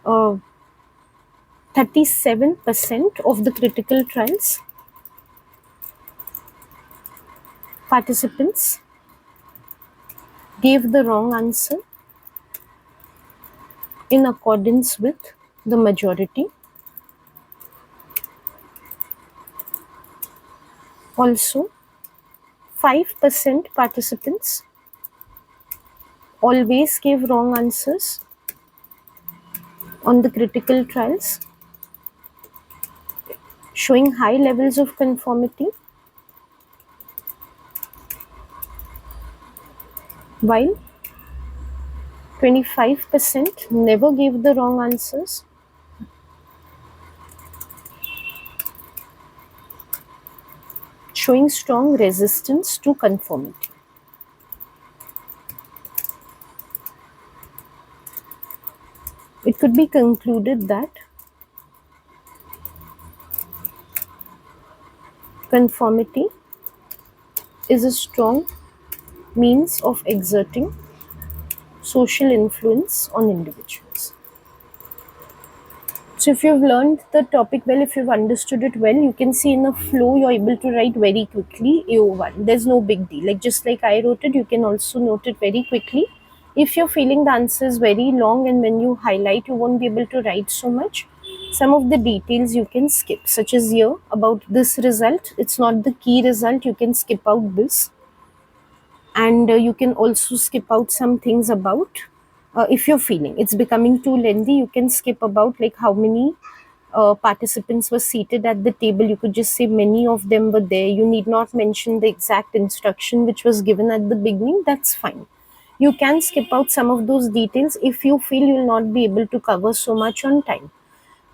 Speaker 1: 37% of the critical trials, participants gave the wrong answer in accordance with the majority. Also, 5% participants always gave wrong answers on the critical trials, showing high levels of conformity, while 25% never gave the wrong answers, showing strong resistance to conformity. It could be concluded that conformity is a strong means of exerting social influence on individuals. So if you've learned the topic well, if you've understood it well, you can see in a flow you're able to write very quickly AO1. There's no big deal. Like just like I wrote it, you can also note it very quickly. If you're feeling the answer is very long and when you highlight, you won't be able to write so much. Some of the details you can skip, such as here about this result. It's not the key result. You can skip out this. And you can also skip out some things about if you're feeling it's becoming too lengthy, you can skip about like how many participants were seated at the table. You could just say many of them were there. You need not mention the exact instruction which was given at the beginning. That's fine. You can skip out some of those details if you feel you'll not be able to cover so much on time.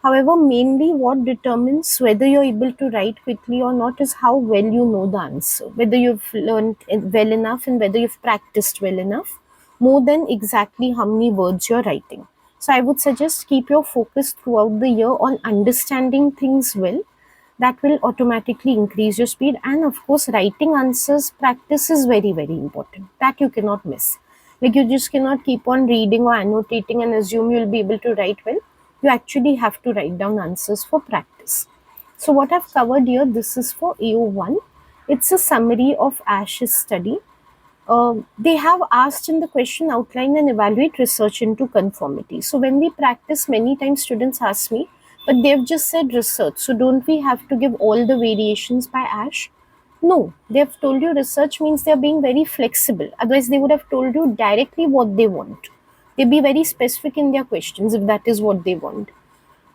Speaker 1: However, mainly what determines whether you're able to write quickly or not is how well you know the answer, whether you've learned it well enough and whether you've practiced well enough, more than exactly how many words you're writing. So I would suggest keep your focus throughout the year on understanding things well. That will automatically increase your speed. And of course, writing answers practice is very, very important. That you cannot miss. Like you just cannot keep on reading or annotating and assume you'll be able to write well. You actually have to write down answers for practice. So what I've covered here, this is for AO1. It's a summary of Ash's study. They have asked in the question, outline and evaluate research into conformity. So when we practice, many times students ask me, but they've just said research. So don't we have to give all the variations by Ash? No, they've told you research means they're being very flexible. Otherwise, they would have told you directly what they want. They be very specific in their questions if that is what they want.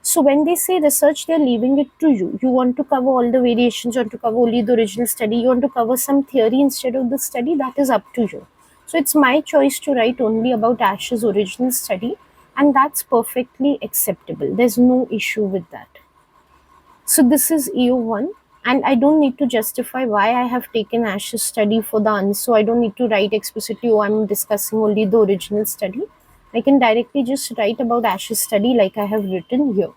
Speaker 1: So when they say research, they're leaving it to you. You want to cover all the variations, you want to cover only the original study, you want to cover some theory instead of the study, that is up to you. So it's my choice to write only about Ash's original study, and that's perfectly acceptable. There's no issue with that. So this is EO1, and I don't need to justify why I have taken Ash's study for the answer. So I don't need to write explicitly, oh, I'm discussing only the original study. I can directly just write about Ash's study like I have written here.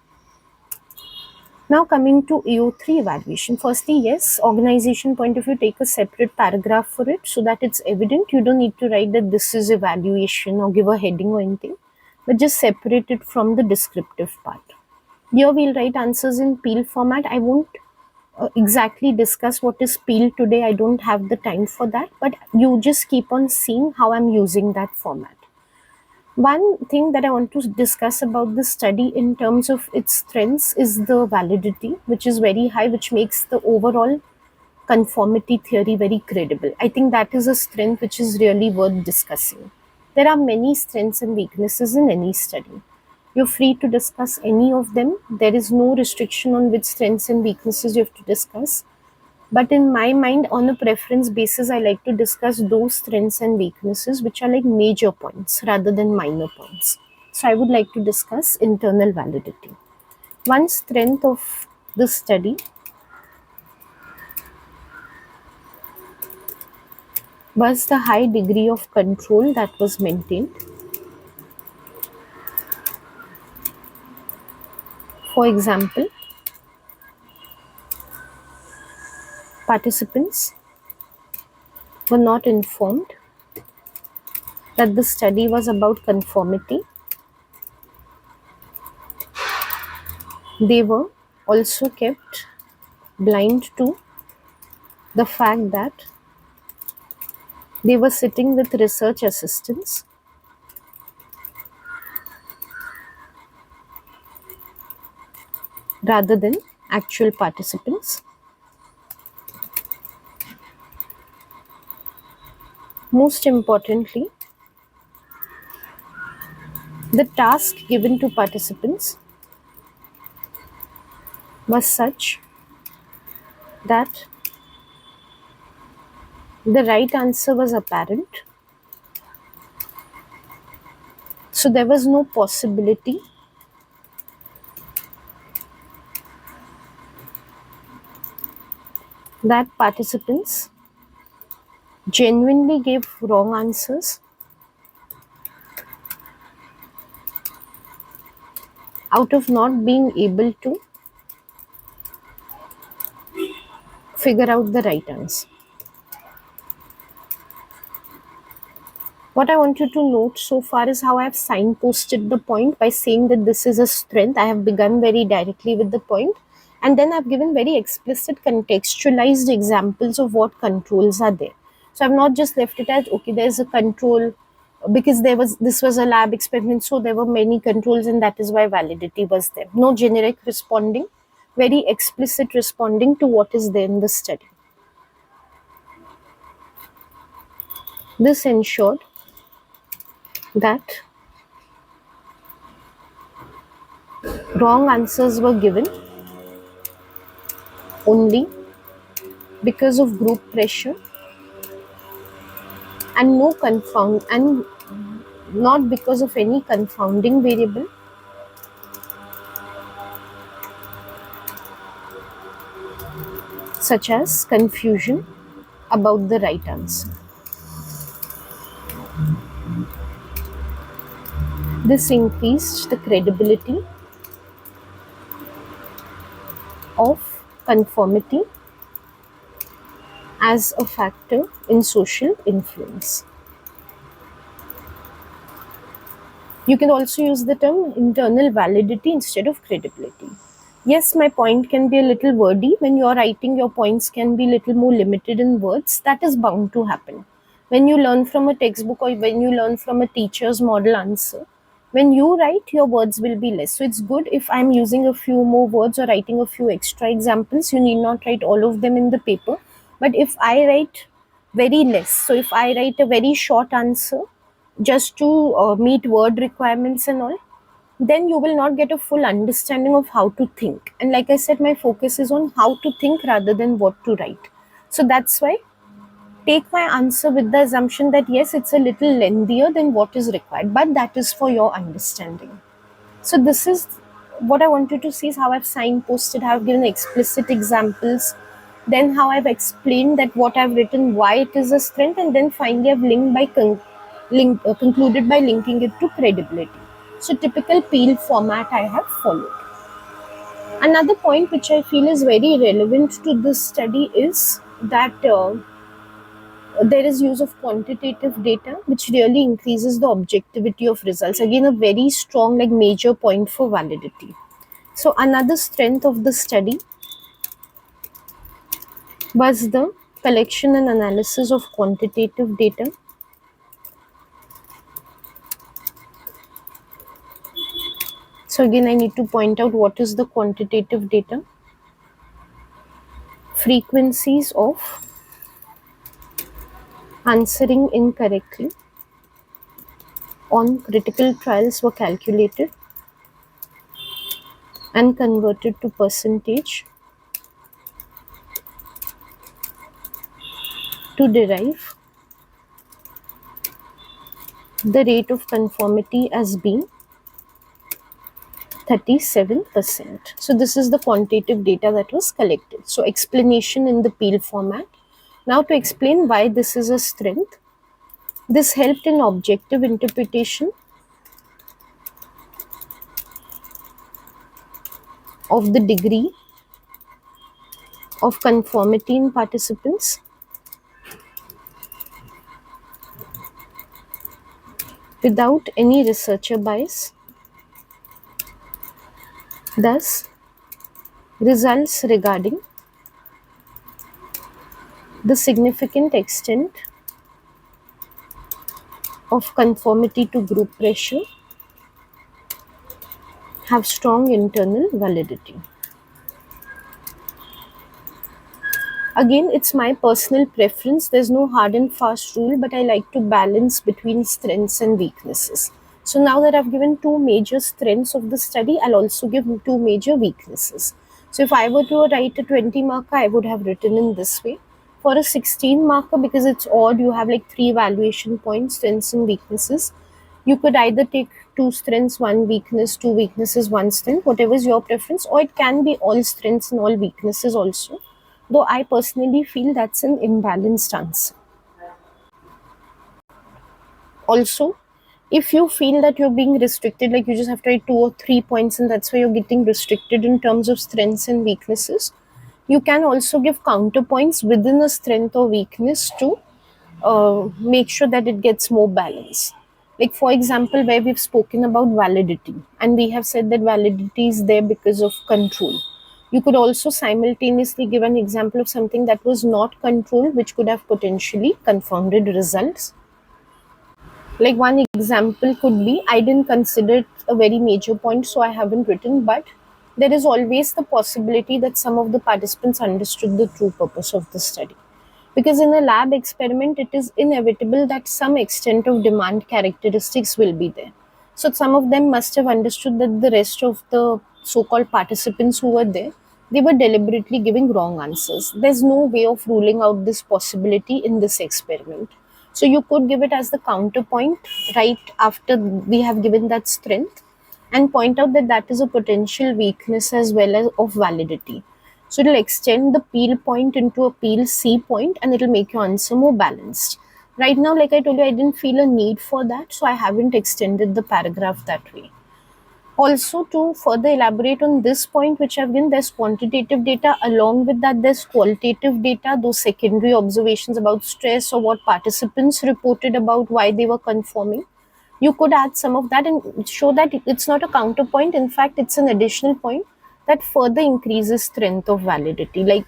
Speaker 1: Now coming to EO3 evaluation. Firstly, yes, organization point of view, take a separate paragraph for it so that it's evident. You don't need to write that this is evaluation or give a heading or anything, but just separate it from the descriptive part. Here we'll write answers in Peel format. I won't exactly discuss what is Peel today. I don't have the time for that, but you just keep on seeing how I'm using that format. One thing that I want to discuss about this study in terms of its strengths is the validity, which is very high, which makes the overall conformity theory very credible. I think that is a strength which is really worth discussing. There are many strengths and weaknesses in any study. You're free to discuss any of them. There is no restriction on which strengths and weaknesses you have to discuss. But in my mind, on a preference basis, I like to discuss those strengths and weaknesses which are like major points rather than minor points. So I would like to discuss internal validity. One strength of the study was the high degree of control that was maintained. For example, participants were not informed that the study was about conformity. They were also kept blind to the fact that they were sitting with research assistants rather than actual participants. Most importantly, the task given to participants was such that the right answer was apparent. So there was no possibility that participants genuinely gave wrong answers out of not being able to figure out the right answer. What I want you to note so far is how I have signposted the point by saying that this is a strength. I have begun very directly with the point, and then I've given very explicit contextualized examples of what controls are there. So I've not just left it as okay, there's a control because this was a lab experiment, so there were many controls, and that is why validity was there. No generic responding, very explicit responding to what is there in the study. This ensured that wrong answers were given only because of group pressure and not because of any confounding variable such as confusion about the right answer. This increased the credibility of conformity as a factor in social influence. You can also use the term internal validity instead of credibility. Yes, my point can be a little wordy. When you're writing, your points can be a little more limited in words. That is bound to happen. When you learn from a textbook or when you learn from a teacher's model answer, when you write, your words will be less. So it's good if I'm using a few more words or writing a few extra examples. You need not write all of them in the paper. But if I write very less, so if I write a very short answer just to meet word requirements and all, then you will not get a full understanding of how to think. And like I said, my focus is on how to think rather than what to write. So that's why take my answer with the assumption that yes, it's a little lengthier than what is required, but that is for your understanding. So this is what I wanted to see, is how I've signposted, how I've given explicit examples, then how I've explained that what I've written, why it is a strength, and then finally I've concluded by linking it to credibility. So typical Peel format I have followed. Another point which I feel is very relevant to this study is that there is use of quantitative data, which really increases the objectivity of results. Again, a very strong, like, major point for validity. So another strength of the study was the collection and analysis of quantitative data. So again, I need to point out what is the quantitative data. Frequencies of answering incorrectly on critical trials were calculated and converted to percentage to derive the rate of conformity as being 37%. So this is the quantitative data that was collected. So explanation in the Peel format. Now to explain why this is a strength, this helped in objective interpretation of the degree of conformity in participants without any researcher bias. Thus, results regarding the significant extent of conformity to group pressure have strong internal validity. Again, it's my personal preference. There's no hard and fast rule, but I like to balance between strengths and weaknesses. So now that I've given two major strengths of the study, I'll also give two major weaknesses. So if I were to write a 20 marker, I would have written in this way. For a 16 marker, because it's odd, you have like 3 evaluation points, strengths and weaknesses. You could either take 2 strengths, 1 weakness, 2 weaknesses, 1 strength, whatever is your preference, or it can be all strengths and all weaknesses also. Though I personally feel that's an imbalanced answer. Also, if you feel that you're being restricted, like you just have to write 2 or 3 points and that's why you're getting restricted in terms of strengths and weaknesses, you can also give counterpoints within a strength or weakness to make sure that it gets more balance. Like for example, where we've spoken about validity and we have said that validity is there because of control. You could also simultaneously give an example of something that was not controlled, which could have potentially confounded results. Like one example could be, I didn't consider it a very major point, so I haven't written, but there is always the possibility that some of the participants understood the true purpose of the study. Because in a lab experiment, it is inevitable that some extent of demand characteristics will be there. So some of them must have understood that the rest of the so-called participants who were there, they were deliberately giving wrong answers. There's no way of ruling out this possibility in this experiment. So you could give it as the counterpoint right after we have given that strength and point out that that is a potential weakness as well as of validity. So it'll extend the peel point into a peel C point and it'll make your answer more balanced. Right now, like I told you, I didn't feel a need for that, so I haven't extended the paragraph that way. Also, to further elaborate on this point which I've given, there's quantitative data. Along with that, there's qualitative data, those secondary observations about stress or what participants reported about why they were conforming. You could add some of that and show that it's not a counterpoint. In fact, it's an additional point that further increases strength of validity. Like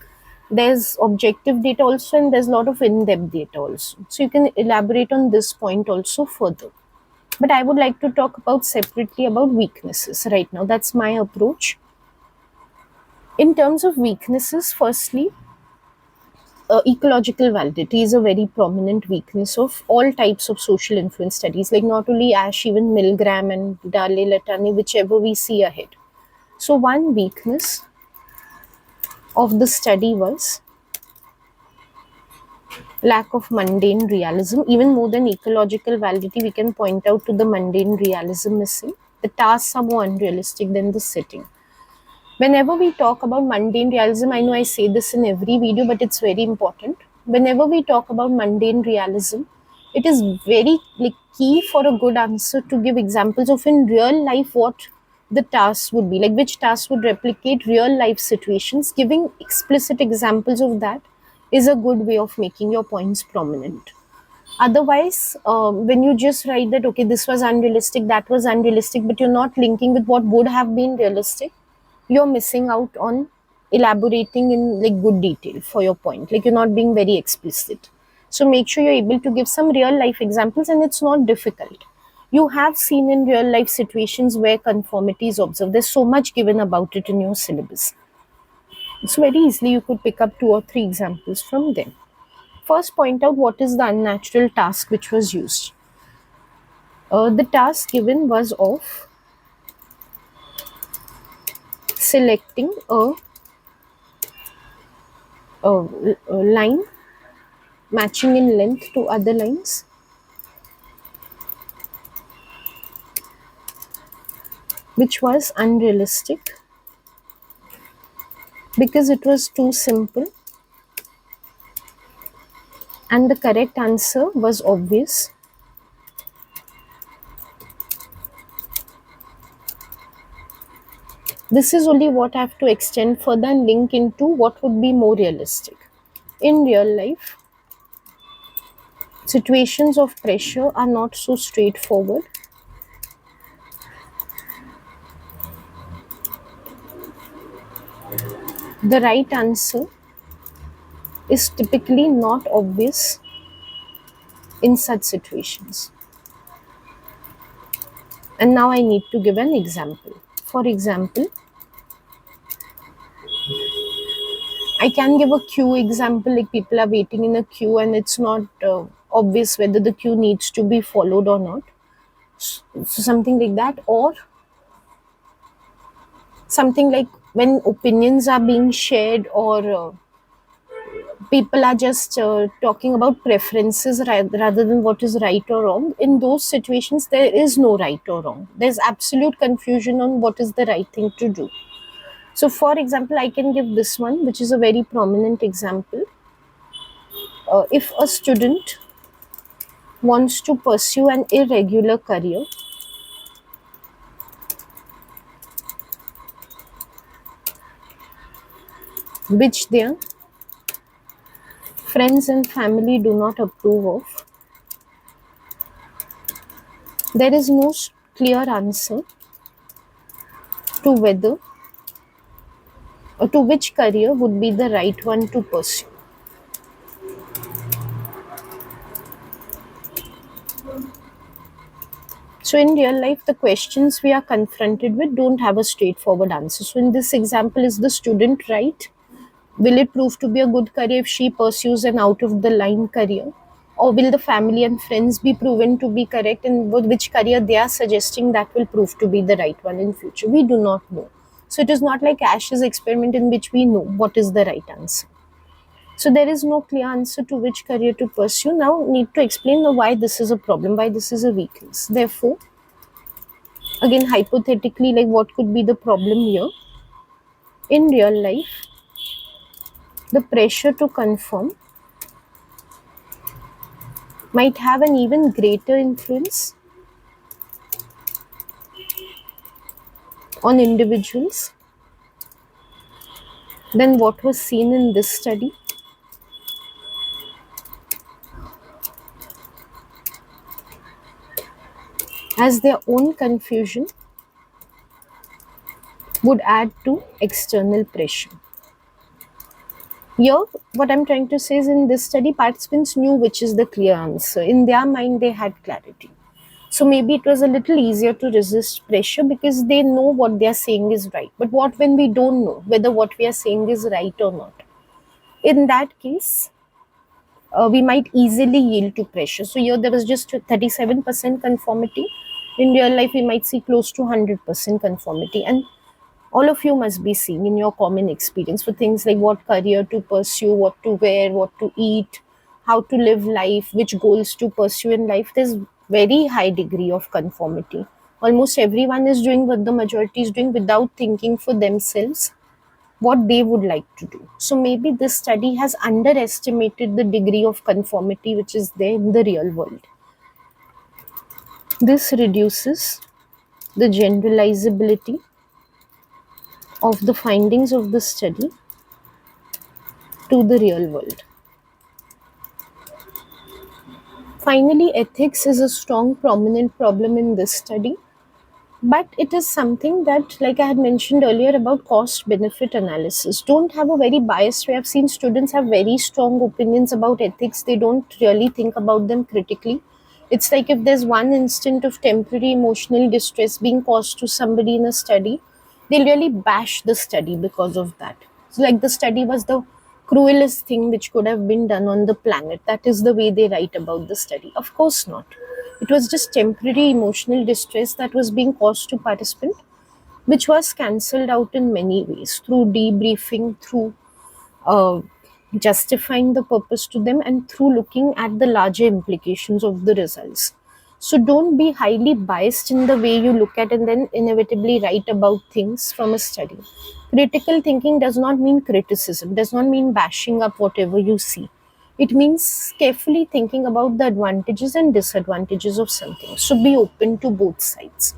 Speaker 1: there's objective data also, and there's a lot of in-depth data also. So you can elaborate on this point also further. But I would like to talk about separately about weaknesses right now. That's my approach. In terms of weaknesses, firstly, ecological validity is a very prominent weakness of all types of social influence studies, like not only Ash, even Milgram and Dale Latani, whichever we see ahead. So, one weakness of the study was lack of mundane realism. Even more than ecological validity, we can point out to the mundane realism missing. The tasks are more unrealistic than the setting. Whenever we talk about mundane realism, I know I say this in every video, but it's very important. Whenever we talk about mundane realism, it is very key for a good answer to give examples of in real life what the tasks would be, like which tasks would replicate real life situations. Giving explicit examples of that is a good way of making your points prominent. Otherwise, when you just write that, okay, this was unrealistic, that was unrealistic, but you're not linking with what would have been realistic, you're missing out on elaborating in like good detail for your point. Like you're not being very explicit. So make sure you're able to give some real life examples, and it's not difficult. You have seen in real life situations where conformity is observed. There's so much given about it in your syllabus. So very easily you could pick up 2 or 3 examples from them. First, point out what is the unnatural task which was used. The task given was of selecting a line matching in length to other lines, which was unrealistic because it was too simple, and the correct answer was obvious. This is only what I have to extend further and link into what would be more realistic. In real life, situations of pressure are not so straightforward. The right answer is typically not obvious in such situations. And now I need to give an example. For example, I can give a queue example, like people are waiting in a queue and it's not obvious whether the queue needs to be followed or not. So something like that, or something like when opinions are being shared, or people are just talking about preferences rather than what is right or wrong. In those situations, there is no right or wrong. There's absolute confusion on what is the right thing to do. So, for example, I can give this one, which is a very prominent example. If a student wants to pursue an irregular career, which their friends and family do not approve of, there is no clear answer to whether or to which career would be the right one to pursue. So in real life, the questions we are confronted with don't have a straightforward answer. So in this example, is the student right? Will it prove to be a good career if she pursues an out of the line career? Or will the family and friends be proven to be correct, and which career they are suggesting that will prove to be the right one in future? We do not know. So it is not like Ash's experiment in which we know what is the right answer. So there is no clear answer to which career to pursue. Now need to explain why this is a problem, why this is a weakness. Therefore, again hypothetically, like what could be the problem here? In real life, the pressure to conform might have an even greater influence on individuals than what was seen in this study. As their own confusion would add to external pressure. Here, what I'm trying to say is in this study, participants knew which is the clear answer. In their mind, they had clarity. So maybe it was a little easier to resist pressure because they know what they are saying is right. But what when we don't know whether what we are saying is right or not? In that case, we might easily yield to pressure. So here there was just 37% conformity. In real life, we might see close to 100% conformity. And all of you must be seeing in your common experience for things like what career to pursue, what to wear, what to eat, how to live life, which goals to pursue in life. There's very high degree of conformity. Almost everyone is doing what the majority is doing without thinking for themselves what they would like to do. So maybe this study has underestimated the degree of conformity which is there in the real world. This reduces the generalizability of the findings of the study to the real world. Finally, ethics is a strong, prominent problem in this study, but it is something that, like I had mentioned earlier about cost benefit analysis, don't have a very biased way. I've seen students have very strong opinions about ethics, they don't really think about them critically. It's like if there's one instant of temporary emotional distress being caused to somebody in a study, they'll really bash the study because of that. So, like the study was the cruelest thing which could have been done on the planet. That is the way they write about the study. Of course not. It was just temporary emotional distress that was being caused to participant, which was cancelled out in many ways through debriefing, through uh, justifying the purpose to them, and through looking at the larger implications of the results. So don't be highly biased in the way you look at and then inevitably write about things from a study. Critical thinking does not mean criticism, does not mean bashing up whatever you see. It means carefully thinking about the advantages and disadvantages of something. So be open to both sides.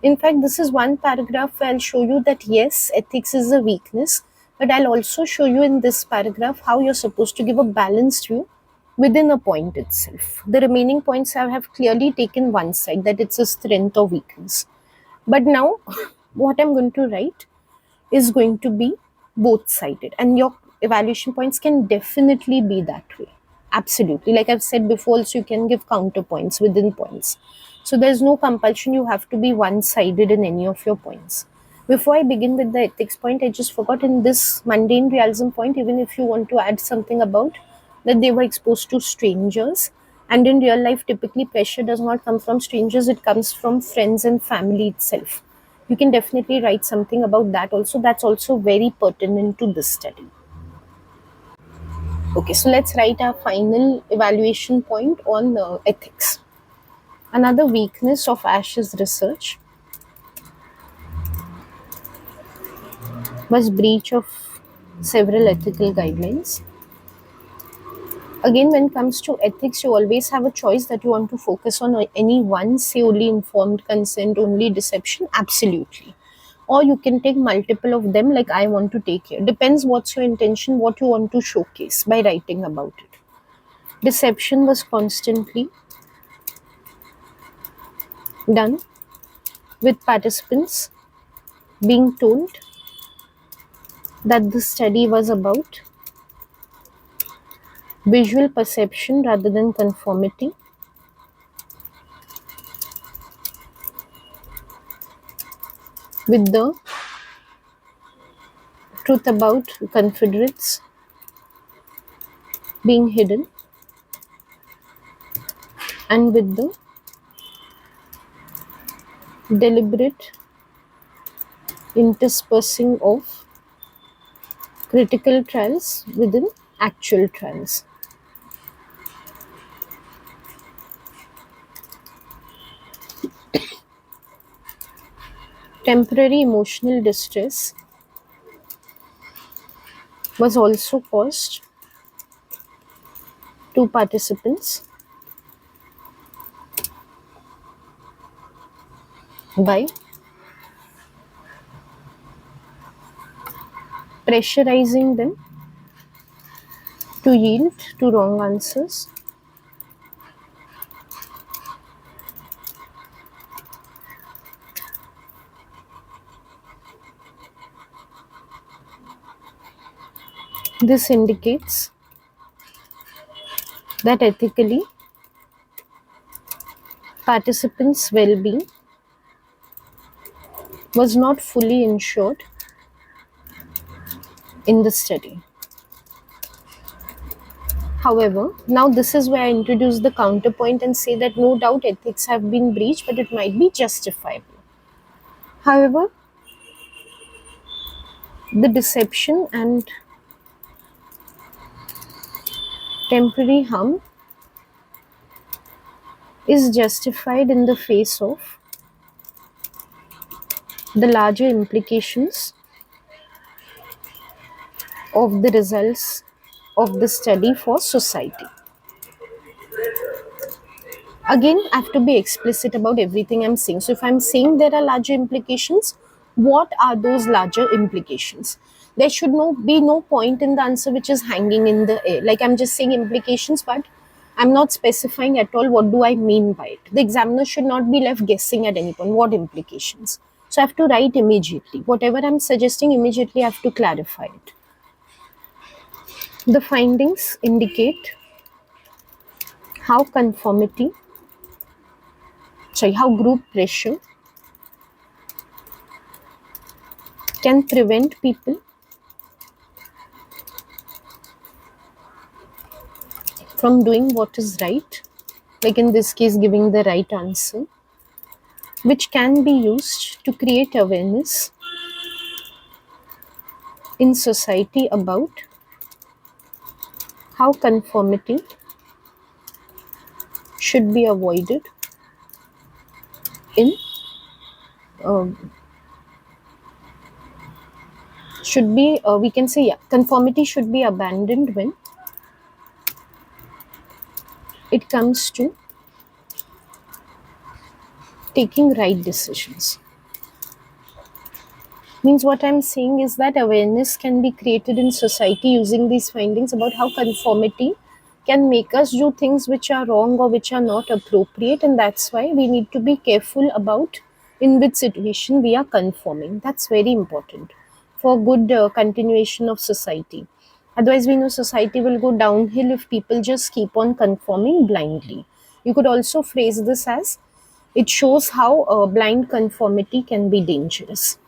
Speaker 1: In fact, this is one paragraph where I'll show you that yes, ethics is a weakness, but I'll also show you in this paragraph how you're supposed to give a balanced view within a point itself. The remaining points I have clearly taken one side, that it's a strength or weakness. But now, what I'm going to write is going to be both sided, and your evaluation points can definitely be that way. Absolutely. Like I've said before, also you can give counterpoints within points. So there's no compulsion you have to be one sided in any of your points. Before I begin with the ethics point, I just forgot in this mundane realism point, even if you want to add something about that they were exposed to strangers, and in real life, typically pressure does not come from strangers, it comes from friends and family itself. You can definitely write something about that also. That's also very pertinent to this study. Okay, so let's write our final evaluation point on ethics. Another weakness of Ash's research was breach of several ethical guidelines. Again, when it comes to ethics, you always have a choice that you want to focus on any one, say only informed consent, only deception, absolutely. Or you can take multiple of them like I want to take here. Depends what's your intention, what you want to showcase by writing about it. Deception was constantly done with participants being told that the study was about visual perception rather than conformity, with the truth about Confederates being hidden, and with the deliberate interspersing of critical trials within actual trials. Temporary emotional distress was also caused to participants by pressurizing them to yield to wrong answers, this indicates that ethically participants' well-being was not fully ensured in the study. However, now this is where I introduce the counterpoint and say that no doubt ethics have been breached, but it might be justifiable. However, the deception and temporary harm is justified in the face of the larger implications of the results of the study for society. Again, I have to be explicit about everything I'm saying. So if I'm saying there are larger implications, what are those larger implications? There should be no point in the answer which is hanging in the air. Like, I'm just saying implications, but I'm not specifying at all what do I mean by it. The examiner should not be left guessing at any point what implications. So I have to write immediately. Whatever I'm suggesting, immediately I have to clarify it. The findings indicate how how group pressure can prevent people from doing what is right, like in this case, giving the right answer, which can be used to create awareness in society about how conformity should be avoided in we can say, yeah, conformity should be abandoned when it comes to taking right decisions. Means what I'm saying is that awareness can be created in society using these findings about how conformity can make us do things which are wrong or which are not appropriate, and that's why we need to be careful about in which situation we are conforming. That's very important for good continuation of society. Otherwise, we know society will go downhill if people just keep on conforming blindly. You could also phrase this as it shows how blind conformity can be dangerous.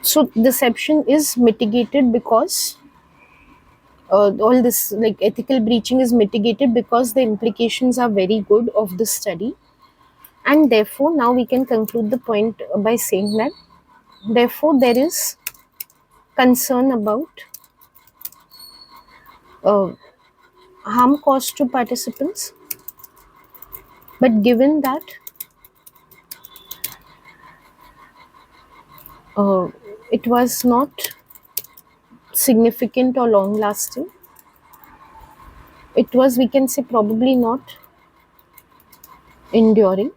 Speaker 1: So deception is mitigated because all this, like, ethical breaching is mitigated because the implications are very good of the study, and therefore now we can conclude the point by saying that therefore there is concern about uh, harm caused to participants, but given that uh, it was not significant or long lasting, it was, we can say, probably not enduring,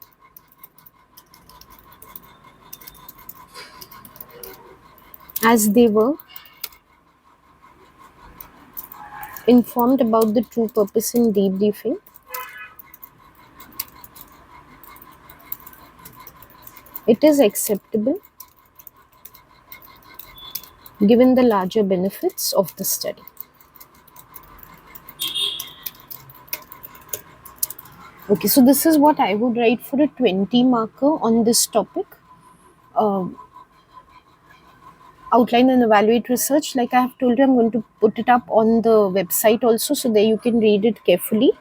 Speaker 1: as they were informed about the true purpose in debriefing. It is acceptable given the larger benefits of the study. Okay, so this is what I would write for a 20 marker on this topic. Outline and evaluate research. Like I have told you, I'm going to put it up on the website also, so there you can read it carefully.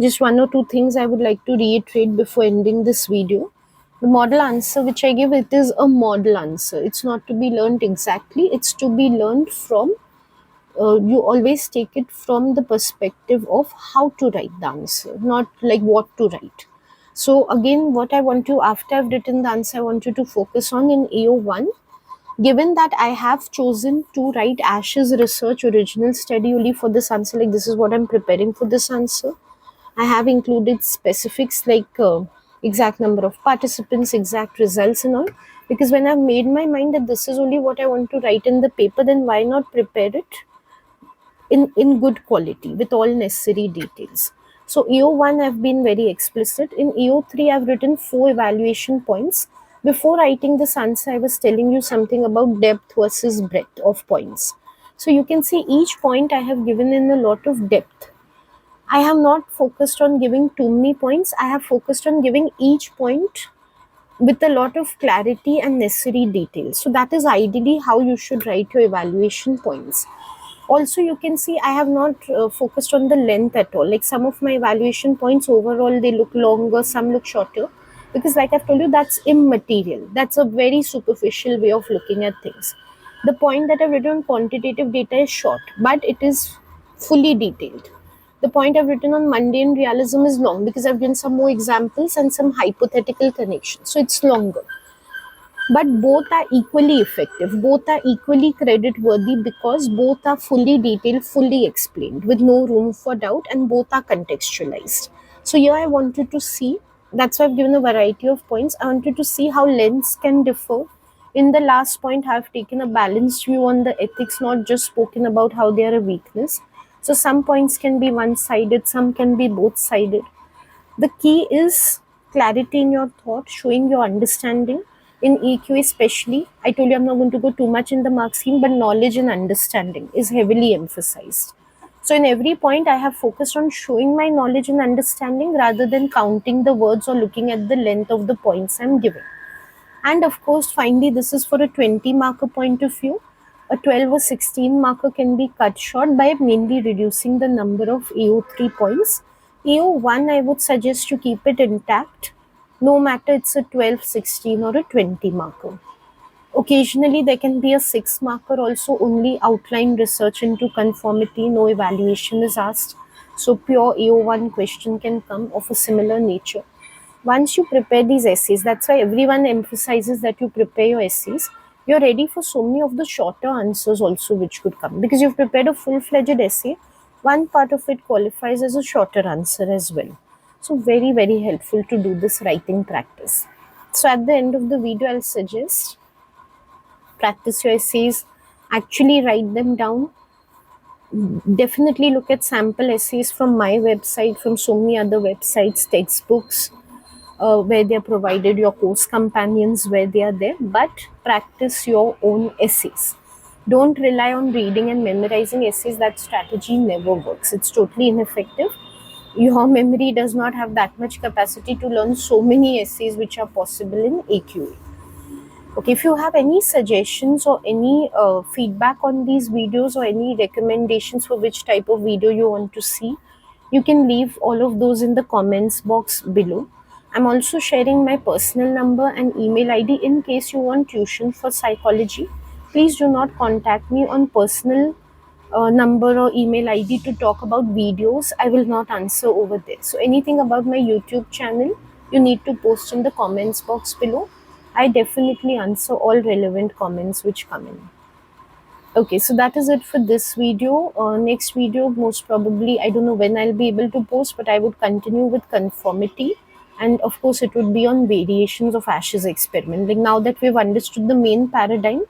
Speaker 1: Just one or two things I would like to reiterate before ending this video. The model answer which I give, it is a model answer. It's not to be learned exactly. It's to be learned from, you always take it from the perspective of how to write the answer, not like what to write. So again, what I want to, after I've written the answer, I want you to focus on in AO1, Given that I have chosen to write Ash's research original study only for this answer, like this is what I'm preparing for this answer, I have included specifics like exact number of participants, exact results, and all. Because when I've made my mind that this is only what I want to write in the paper, then why not prepare it in good quality with all necessary details. So EO1 I've been very explicit. In EO3 I've written 4 evaluation points. Before writing this answer, I was telling you something about depth versus breadth of points. So you can see each point I have given in a lot of depth. I have not focused on giving too many points. I have focused on giving each point with a lot of clarity and necessary details. So that is ideally how you should write your evaluation points. Also, you can see I have not focused on the length at all. Like some of my evaluation points overall, they look longer, some look shorter. Because like I've told you, that's immaterial. That's a very superficial way of looking at things. The point that I've written on quantitative data is short, but it is fully detailed. The point I've written on mundane realism is long because I've given some more examples and some hypothetical connections. So it's longer. But both are equally effective, both are equally credit worthy because both are fully detailed, fully explained with no room for doubt, and both are contextualized. So here I wanted to see, that's why I've given a variety of points. I wanted to see how lengths can differ. In the last point, I've taken a balanced view on the ethics, not just spoken about how they are a weakness. So some points can be one sided, some can be both sided. The key is clarity in your thought, showing your understanding. In EQ, especially, I told you I'm not going to go too much in the mark scheme, but knowledge and understanding is heavily emphasized. So, in every point, I have focused on showing my knowledge and understanding rather than counting the words or looking at the length of the points I'm giving. And of course, finally, this is for a 20 marker point of view. A 12 or 16 marker can be cut short by mainly reducing the number of EO3 points. EO1, I would suggest to keep it intact, no matter it's a 12, 16 or a 20 marker. Occasionally, there can be a 6 marker also, only outline research into conformity, no evaluation is asked. So, pure EO1 question can come of a similar nature. Once you prepare these essays, that's why everyone emphasizes that you prepare your essays, you're ready for so many of the shorter answers also which could come, because you've prepared a full-fledged essay, one part of it qualifies as a shorter answer as well. So very, very helpful to do this writing practice. So at the end of the video, I'll suggest practice your essays, actually write them down. Definitely look at sample essays from my website, from so many other websites, textbooks, where they are provided, your course companions where they are there, but practice your own essays. Don't rely on reading and memorizing essays. That strategy never works. It's totally ineffective. Your memory does not have that much capacity to learn so many essays which are possible in AQA. Okay, if you have any suggestions or any feedback on these videos or any recommendations for which type of video you want to see, you can leave all of those in the comments box below. I'm also sharing my personal number and email ID in case you want tuition for psychology. Please do not contact me on personal number or email ID to talk about videos. I will not answer over there. So anything about my YouTube channel, you need to post in the comments box below. I definitely answer all relevant comments which come in. Okay, so that is it for this video. Next video, most probably, I don't know when I'll be able to post, but I would continue with conformity. And of course, it would be on variations of Ash's experiment. Like now that we've understood the main paradigm,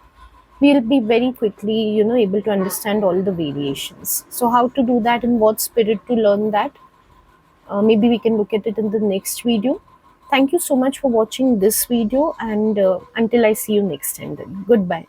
Speaker 1: we'll be very quickly, able to understand all the variations. So how to do that, in what spirit to learn that, maybe we can look at it in the next video. Thank you so much for watching this video, and until I see you next time, then goodbye.